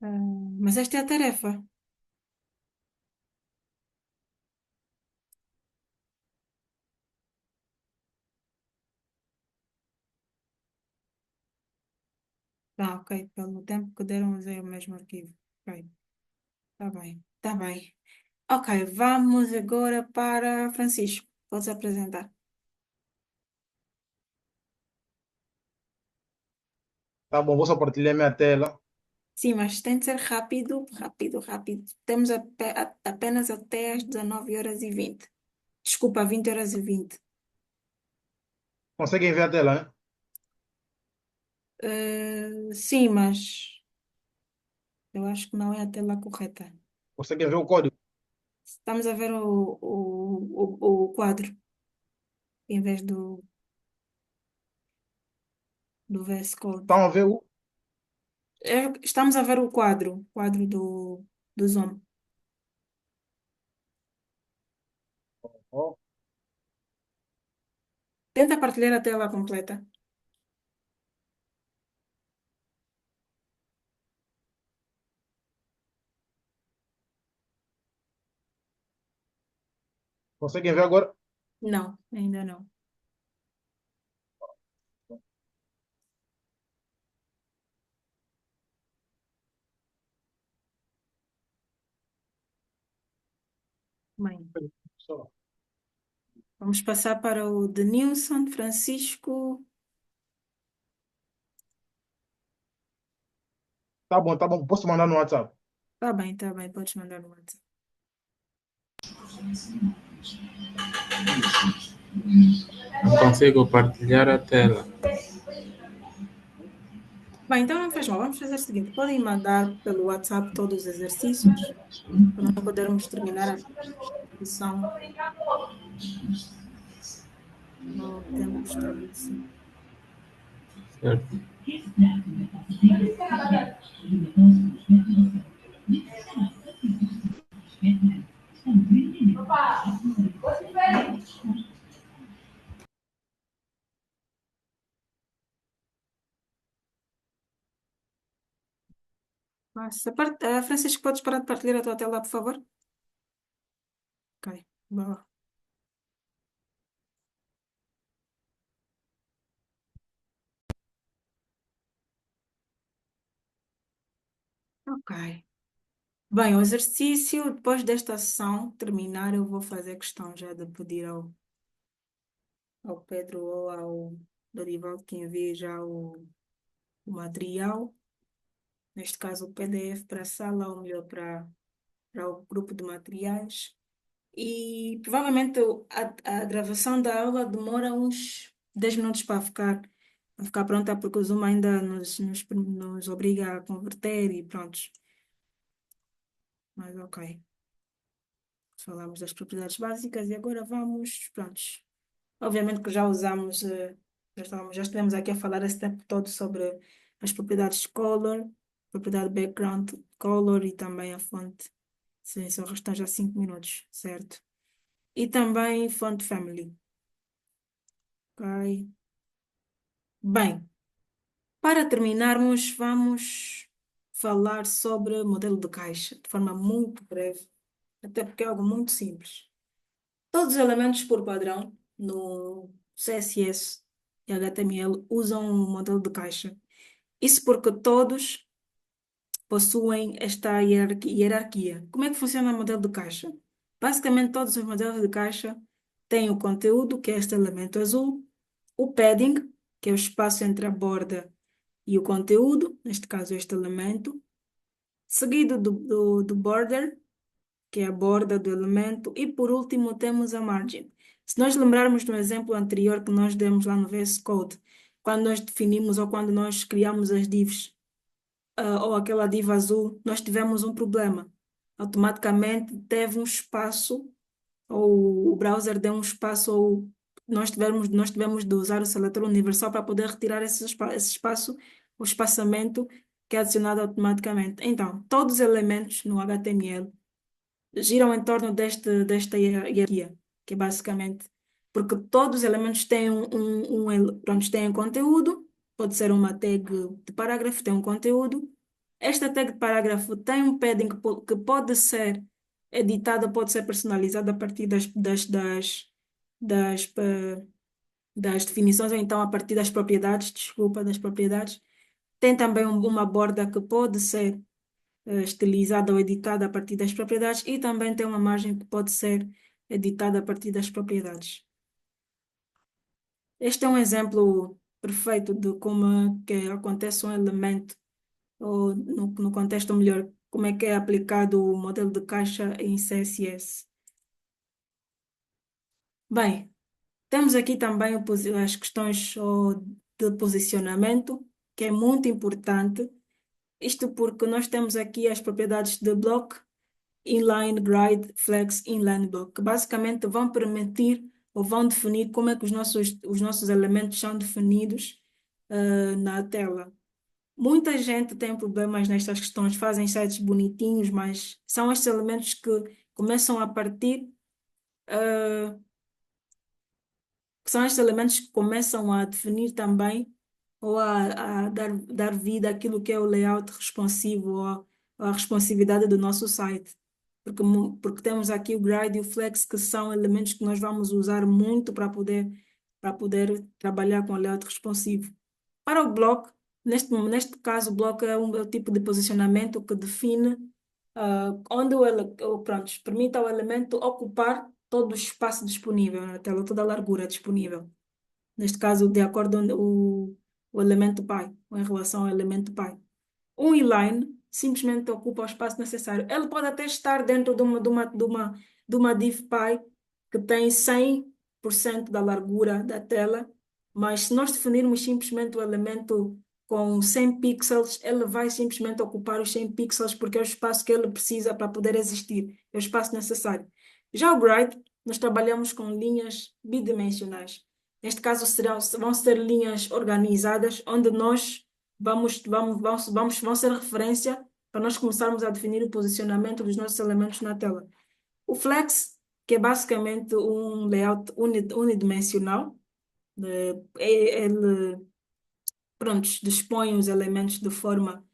Ah, mas esta é a tarefa. Ah, ok. Pelo tempo que deram, usei o mesmo arquivo. Ok, tá bem. Tá bem. Ok, vamos agora para Francisco. Podes apresentar. Tá bom, vou só partilhar minha tela. Sim, mas tem de ser rápido, rápido, rápido. Temos apenas até às 19h20. Desculpa, 20h20. Conseguem ver a tela, né? Sim, mas eu acho que não é a tela correta. Conseguem ver o código? Estamos a ver o quadro em vez do VS Code. Estão a ver o. Estamos a ver o quadro do Zoom. Ó, Tenta partilhar a tela completa. conseguem ver agora? Não, ainda não. Bem, Só. vamos passar para o Denilson Francisco. Tá bom, tá bom. Posso mandar no WhatsApp? Tá bem, podes mandar no WhatsApp. Não consigo partilhar a tela. Bem, então não faz mal, vamos fazer o seguinte: podem mandar pelo WhatsApp todos os exercícios para nós podermos terminar a lição no tempo estabelecido. Certo. Francisco, podes parar de partilhar a tua tela, por favor? Ok, boa. Ok. Bem, o exercício, depois desta sessão terminar, eu vou fazer questão já de pedir ao Pedro ou ao Dorival que envie já o material, neste caso o PDF para a sala, ou melhor, para o grupo de materiais. E provavelmente a gravação da aula demora uns 10 minutos para ficar pronta, porque o Zoom ainda nos obriga a converter e pronto. Mas ok. Falamos das propriedades básicas e agora vamos, pronto. Obviamente que já usamos, já estivemos aqui a falar esse tempo todo sobre as propriedades color, propriedade background color e também a fonte. Sim, só restam já 5 minutos, certo? E também font family. Ok. Bem, para terminarmos, vamos falar sobre modelo de caixa, de forma muito breve, até porque é algo muito simples. Todos os elementos por padrão no CSS e HTML usam um modelo de caixa. Isso porque todos possuem esta hierarquia. Como é que funciona o modelo de caixa? Basicamente, todos os modelos de caixa têm o conteúdo, que é este elemento azul, o padding, que é o espaço entre a borda e o conteúdo, neste caso este elemento, seguido do border, que é a borda do elemento, e por último temos a margem. Se nós lembrarmos do exemplo anterior que nós demos lá no VS Code, quando nós definimos ou quando nós criamos as divs, ou aquela div azul, nós tivemos um problema. Automaticamente teve um espaço, ou o browser deu um espaço, ou nós tivemos de usar o seletor universal para poder retirar esse espaço, o espaçamento que é adicionado automaticamente. Então, todos os elementos no HTML giram em torno desta hierarquia, que é basicamente porque todos os elementos têm pronto, têm conteúdo, pode ser uma tag de parágrafo, tem um conteúdo, Esta tag de parágrafo tem um padding que pode ser editada, pode ser personalizada a partir das, pa- das definições, ou então a partir das propriedades, desculpa, das propriedades. Tem também uma borda que pode ser estilizada ou editada a partir das propriedades e também tem uma margem que pode ser editada a partir das propriedades. Este é um exemplo perfeito de como é que acontece um elemento, ou no contexto melhor, como é que é aplicado o modelo de caixa em CSS. Bem, temos aqui também as questões de posicionamento, que é muito importante. Isto porque nós temos aqui as propriedades de block, inline, grid, flex, inline block, que basicamente vão permitir ou vão definir como é que os nossos elementos são definidos na tela. Muita gente tem problemas nestas questões, fazem sites bonitinhos, mas são estes elementos que começam a partir, uh, que são estes elementos que começam a definir também ou a dar vida àquilo que é o layout responsivo ou a responsividade do nosso site. Porque temos aqui o grid e o flex, que são elementos que nós vamos usar muito para poder trabalhar com o layout responsivo. Para o bloco, neste caso, o bloco é o tipo de posicionamento que define onde pronto, permite ao elemento ocupar todo o espaço disponível na tela, toda a largura disponível. Neste caso, de acordo com o elemento pi, ou em relação ao elemento pi. Um inline simplesmente ocupa o espaço necessário. Ele pode até estar dentro de uma div pi que tem 100% da largura da tela, mas se nós definirmos simplesmente o elemento com 100 pixels, ele vai simplesmente ocupar os 100 pixels porque é o espaço que ele precisa para poder existir, é o espaço necessário. Já o grid, nós trabalhamos com linhas bidimensionais. Neste caso, vão ser linhas organizadas, onde nós vão ser referência para nós começarmos a definir o posicionamento dos nossos elementos na tela. O Flex, que é basicamente um layout unidimensional, ele, pronto, dispõe os elementos de forma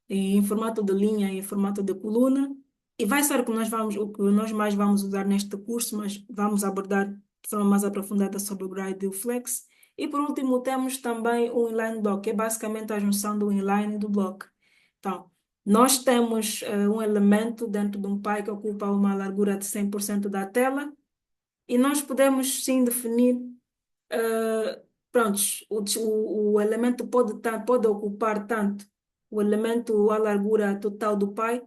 em formato de linha, em formato de coluna, e vai ser o que nós mais vamos usar neste curso, mas vamos abordar de forma mais aprofundada sobre o Grid e o Flex. E por último, temos também o Inline Block, que é basicamente a junção do inline e do block. Então, nós temos um elemento dentro de um pi que ocupa uma largura de 100% da tela, e nós podemos sim definir, prontos, o elemento pode ocupar tanto o elemento, a largura total do pi,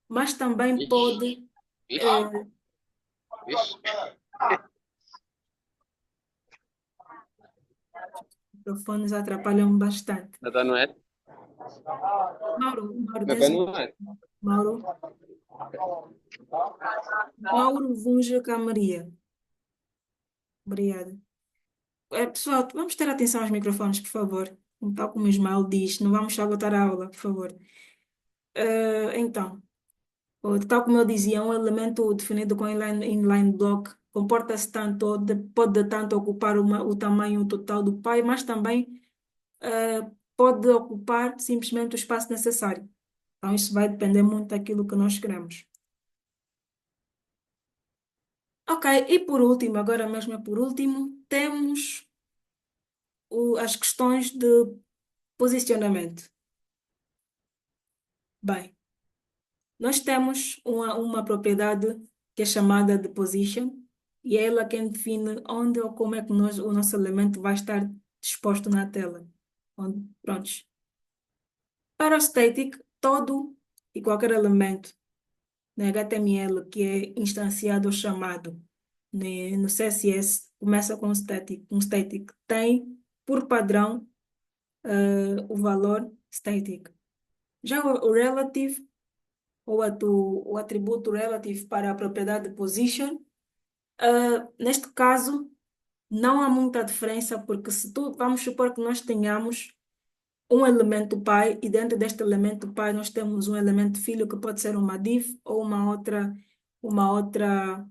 mas também pode. eh, Microfones atrapalham bastante. Nada não é? Mauro, Nada não é? Mauro, Mauro Vunja Camaria. Obrigada. Pessoal, vamos ter atenção aos microfones, por favor. Tal como o Ismael diz, não vamos sabotar a aula, por favor. Então, tal como eu dizia, um elemento definido com inline block comporta-se tanto, pode tanto ocupar o tamanho total do pi, mas também pode ocupar simplesmente o espaço necessário. Então, isso vai depender muito daquilo que nós queremos. Ok, e por último, agora mesmo é por último, temos as questões de posicionamento. Bem, nós temos uma propriedade que é chamada de position, e é ela quem define onde ou como é que o nosso elemento vai estar disposto na tela. Prontos. Para o static, todo e qualquer elemento no HTML que é instanciado ou chamado no CSS começa com static. Um static tem, por padrão, o valor static. Já o relative, o atributo relative para a propriedade position, neste caso, não há muita diferença, porque vamos supor que nós tenhamos um elemento pai, e dentro deste elemento pai nós temos um elemento filho que pode ser uma div ou uma outra, uma outra.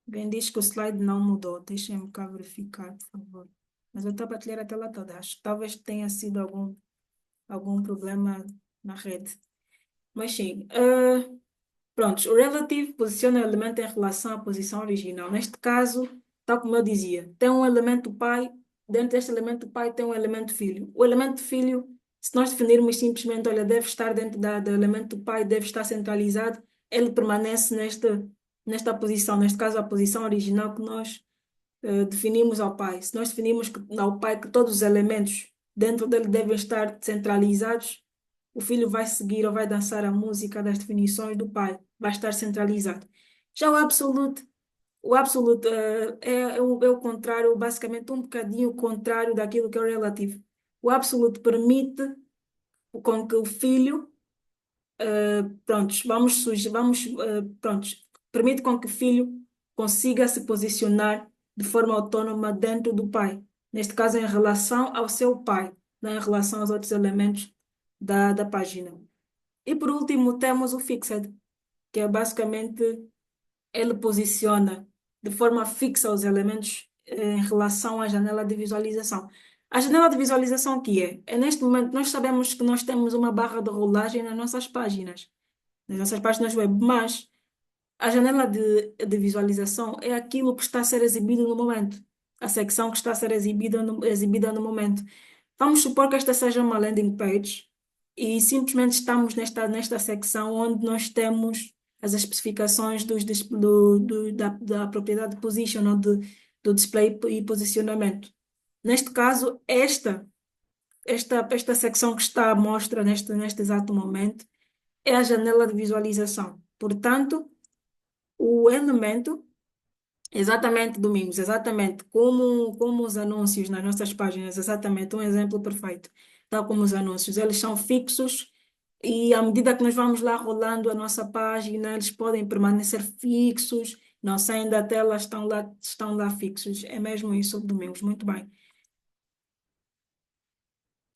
Alguém diz que o slide não mudou. Deixem-me cá verificar, por favor. Mas eu estava a ler a tela toda. Acho que talvez tenha sido algum problema na rede. Mas sim, pronto, o relative posiciona o elemento em relação à posição original. Neste caso, tal como eu dizia, tem um elemento pai, dentro deste elemento pai tem um elemento filho. O elemento filho, se nós definirmos simplesmente, olha, deve estar dentro do elemento pai, deve estar centralizado, ele permanece nesta posição, neste caso a posição original que nós definimos ao pai. Se nós definimos ao pai que todos os elementos dentro dele devem estar centralizados, o filho vai seguir ou vai dançar a música das definições do pai, vai estar centralizado. Já o absolute é o contrário, basicamente um bocadinho o contrário daquilo que é o relativo. O absolute permite com que o filho, permite com que o filho consiga se posicionar de forma autónoma dentro do pai. Neste caso, em relação ao seu pai, não em relação aos outros elementos da página. E por último, temos o fixed, que é basicamente ele posiciona de forma fixa os elementos em relação à janela de visualização. A janela de visualização que é neste momento, nós sabemos que nós temos uma barra de rolagem nas nossas páginas web, mas a janela de visualização é aquilo que está a ser exibido no momento, a secção que está a ser exibida no momento. Vamos supor que esta seja uma landing page e simplesmente estamos nesta secção onde nós temos as especificações da propriedade de position ou do display e posicionamento. Neste caso, esta secção que está à mostra neste exato momento é a janela de visualização. Portanto, o elemento, exatamente, Domingos, exatamente como os anúncios nas nossas páginas, exatamente, um exemplo perfeito. Tal como os anúncios, eles são fixos e à medida que nós vamos lá rolando a nossa página, eles podem permanecer fixos, não saem da tela, estão lá fixos. É mesmo isso, Domingos, muito bem.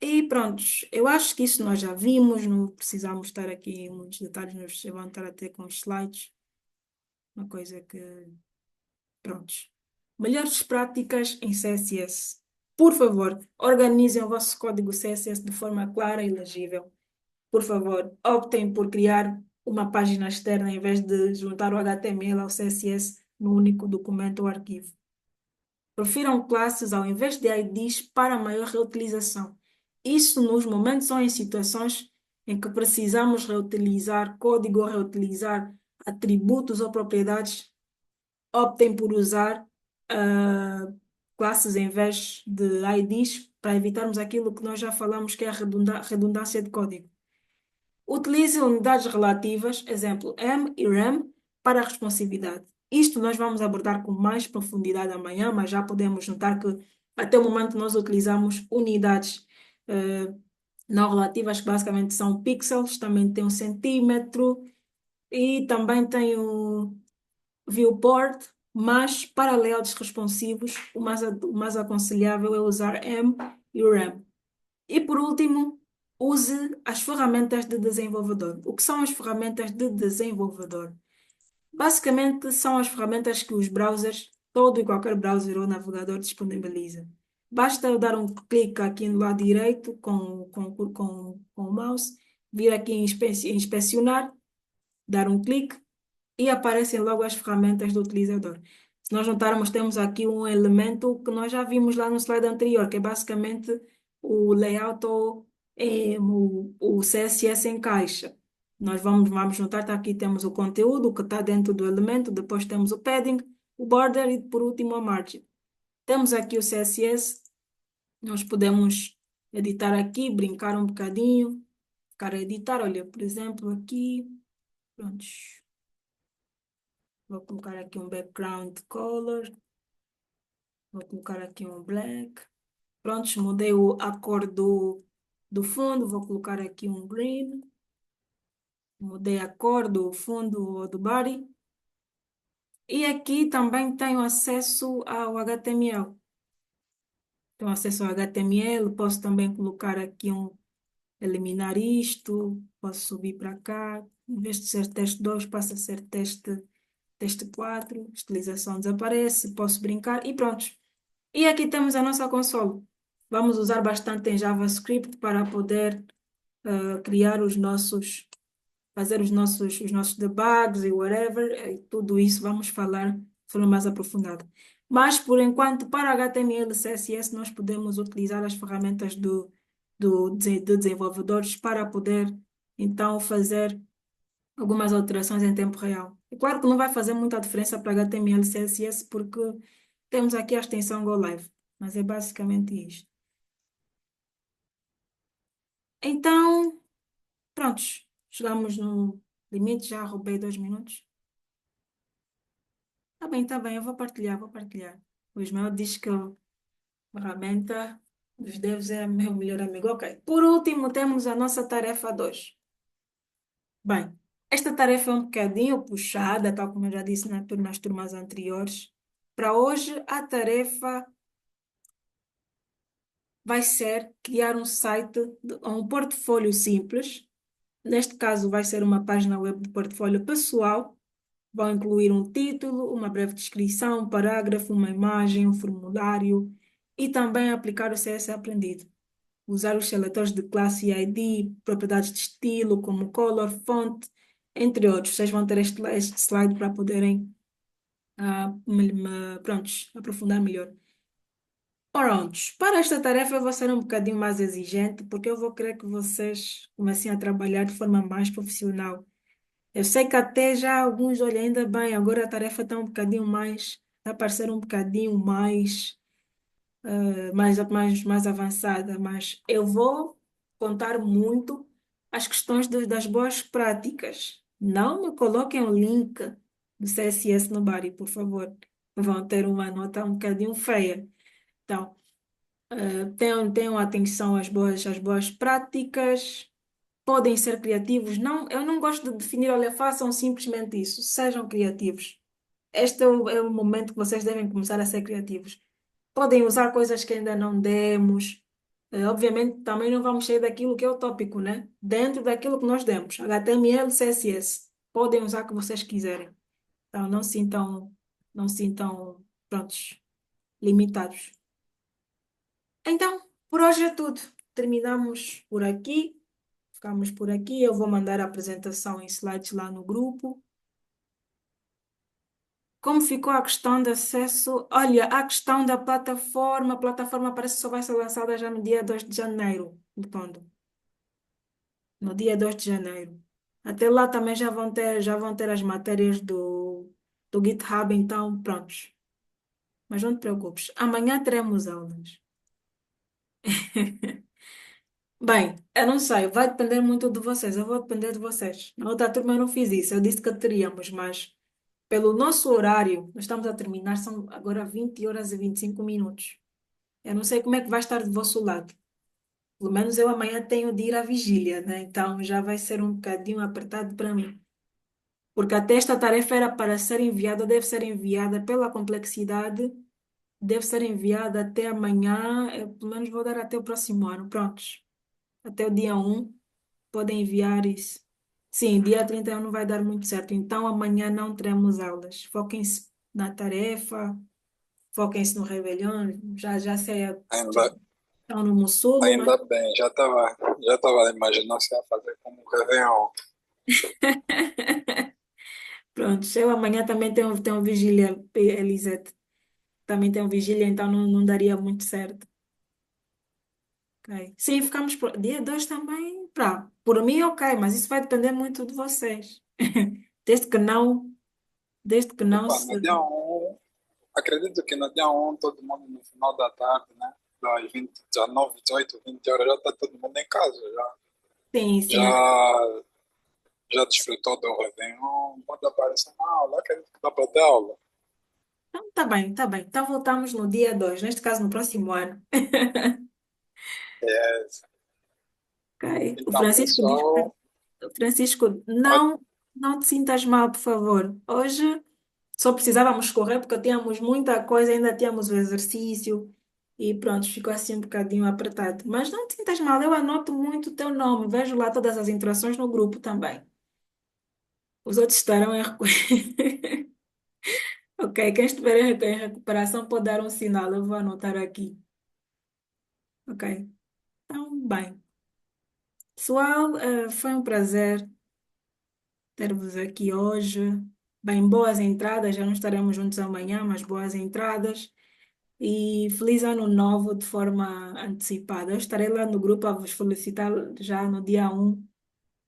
E prontos, eu acho que isso nós já vimos, não precisamos estar aqui em muitos detalhes, nós vamos estar até com os slides, uma coisa que, prontos. Melhores práticas em CSS. Por favor, organizem o vosso código CSS de forma clara e legível. Por favor, optem por criar uma página externa em vez de juntar o HTML ao CSS no único documento ou arquivo. Prefiram classes ao invés de IDs para maior reutilização. Isso nos momentos ou em situações em que precisamos reutilizar código ou reutilizar atributos ou propriedades, optem por usar classes em vez de IDs para evitarmos aquilo que nós já falamos que é a redundância de código. Utilize unidades relativas, exemplo, M e REM, para a responsividade. Isto nós vamos abordar com mais profundidade amanhã, mas já podemos notar que até o momento nós utilizamos unidades não relativas, que basicamente são pixels, também tem um centímetro e também tem um viewport, mas para layouts responsivos, o mais aconselhável é usar M e REM. E por último, use as ferramentas de desenvolvedor. O que são as ferramentas de desenvolvedor? Basicamente, são as ferramentas que os browsers, todo e qualquer browser ou navegador disponibiliza. Basta eu dar um clique aqui no lado direito com o mouse, vir aqui em inspecionar, dar um clique e aparecem logo as ferramentas do utilizador. Se nós notarmos, temos aqui um elemento que nós já vimos lá no slide anterior, que é basicamente o layout ou o CSS em caixa. Nós vamos notar que aqui temos o conteúdo que está dentro do elemento, depois temos o padding, o border e por último a margem. Temos aqui o CSS, nós podemos editar aqui, brincar um bocadinho, ficar a editar, olha, por exemplo, aqui, prontos. Vou colocar aqui um background color, vou colocar aqui um black. Prontos, mudei a cor do fundo, vou colocar aqui um green. Mudei a cor do fundo do body. E aqui também tenho acesso ao HTML. Tenho acesso ao HTML, posso também colocar aqui eliminar isto, posso subir para cá. Em vez de ser teste 2, passa a ser teste 4. Estilização desaparece, posso brincar e pronto. E aqui temos a nossa console. Vamos usar bastante em JavaScript para poder criar fazer os nossos debugs e whatever, e tudo isso vamos falar de forma mais aprofundada. Mas, por enquanto, para HTML e CSS, nós podemos utilizar as ferramentas de desenvolvedores para poder, então, fazer algumas alterações em tempo real. É claro que não vai fazer muita diferença para HTML e CSS, porque temos aqui a extensão GoLive, mas é basicamente isto. Então, prontos, chegamos no limite, já roubei 2 minutos. Tá bem, eu vou partilhar, vou partilhar. O Ismael diz que a ferramenta dos devs é meu melhor amigo. Ok. Por último, temos a nossa tarefa 2. Bem, esta tarefa é um bocadinho puxada, tal como eu já disse nas turmas anteriores. Para hoje, a tarefa vai ser criar um site, um portfólio simples. Neste caso, vai ser uma página web de portfólio pessoal. Vão incluir um título, uma breve descrição, um parágrafo, uma imagem, um formulário e também aplicar o CS aprendido. Usar os seletores de classe e ID, propriedades de estilo, como color, font, entre outros. Vocês vão ter este slide para poderem prontos, aprofundar melhor. Prontos, para esta tarefa eu vou ser um bocadinho mais exigente, porque eu vou querer que vocês comecem a trabalhar de forma mais profissional. Eu sei que até já alguns, olha, ainda bem, agora a tarefa está um bocadinho mais, está a parecer um bocadinho mais avançada, mas eu vou contar muito as questões das boas práticas. Não me coloquem o link do CSS no Bari, por favor. Vão ter uma nota um bocadinho feia. Então, tenham atenção às boas práticas, podem ser criativos. Não, eu não gosto de definir, olha, façam simplesmente isso. Sejam criativos. Este é o momento que vocês devem começar a ser criativos. Podem usar coisas que ainda não demos. Obviamente, também não vamos sair daquilo que é o tópico, né? Dentro daquilo que nós demos. HTML, CSS. Podem usar o que vocês quiserem. Então, não sintam, prontos, limitados. Então, por hoje é tudo. Terminamos por aqui. Ficamos por aqui. Eu vou mandar a apresentação em slides lá no grupo. Como ficou a questão de acesso? Olha, a questão da plataforma, a plataforma parece que só vai ser lançada já no dia 2 de janeiro, Tondo. No dia 2 de janeiro. Até lá também já vão ter as matérias do GitHub, então prontos. Mas não te preocupes, amanhã teremos aulas. Bem, eu não sei, vai depender muito de vocês, eu vou depender de vocês. Na outra turma eu não fiz isso, eu disse que teríamos, mas pelo nosso horário, nós estamos a terminar, são agora 20 horas e 25 minutos. Eu não sei como é que vai estar do vosso lado. Pelo menos eu amanhã tenho de ir à vigília, né? Então já vai ser um bocadinho apertado para mim. Porque até esta tarefa era para ser enviada, deve ser enviada pela complexidade, deve ser enviada até amanhã, eu, pelo menos vou dar até o próximo ano, prontos. Até o dia 1 podem enviar isso. Sim, dia 31 não vai dar muito certo, então amanhã não teremos aulas. Foquem-se na tarefa, foquem-se no Réveillon, já sei, Ainda, estão no Mussulo, mas ainda bem, já tava imaginando se ia fazer como um Réveillon. pronto, eu amanhã também tenho vigília, Elisete. Também tenho vigília, então não daria muito certo. Ok. Sim, ficamos dia 2 também. Por mim, ok, mas isso vai depender muito de vocês. Desde que não, desde que não Epá, se. no dia 1, acredito que no dia 1 todo mundo no final da tarde, né? Das 20, 19, 18, 20 horas já está todo mundo em casa, Sim, sim. já desfrutou do Réveillon, pode aparecer na aula, acredito que dá para ter aula. Então, tá bem, tá bem. Então voltamos no dia 2, neste caso no próximo ano. É, Ok. O então, Francisco diz pessoal, Francisco, pode, não te sintas mal, por favor. Hoje só precisávamos correr porque tínhamos muita coisa, ainda tínhamos o exercício e pronto, ficou assim um bocadinho apertado. Mas não te sintas mal, eu anoto muito o teu nome, vejo lá todas as interações no grupo também. Os outros estarão em recolher. Ok, quem estiver em recuperação pode dar um sinal, eu vou anotar aqui. Ok, então, bem. Pessoal, foi um prazer ter-vos aqui hoje. Bem, boas entradas, já não estaremos juntos amanhã, mas boas entradas. E feliz ano novo de forma antecipada. Eu estarei lá no grupo a vos felicitar já no dia 1,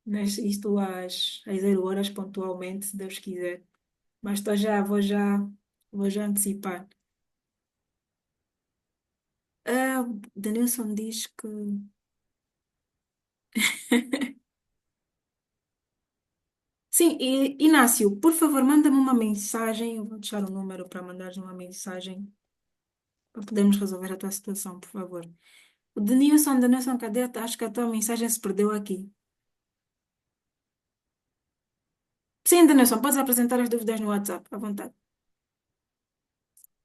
né? Isto às 0 horas pontualmente, se Deus quiser. Mas vou já antecipar. Denilson diz que. Sim, e, Inácio, por favor, manda-me uma mensagem. Eu vou deixar o número para mandar uma mensagem para podermos resolver a tua situação, por favor. O Denilson, cadê? Acho que a tua mensagem se perdeu aqui. Sim, Denilson, podes apresentar as dúvidas no WhatsApp, à vontade.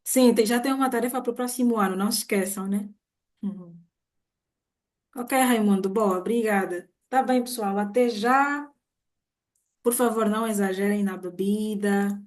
Sim, já tem uma tarefa para o próximo ano, não se esqueçam, né? Uhum. Ok, Raimundo, boa, obrigada. Tá bem, pessoal, até já. Por favor, não exagerem na bebida.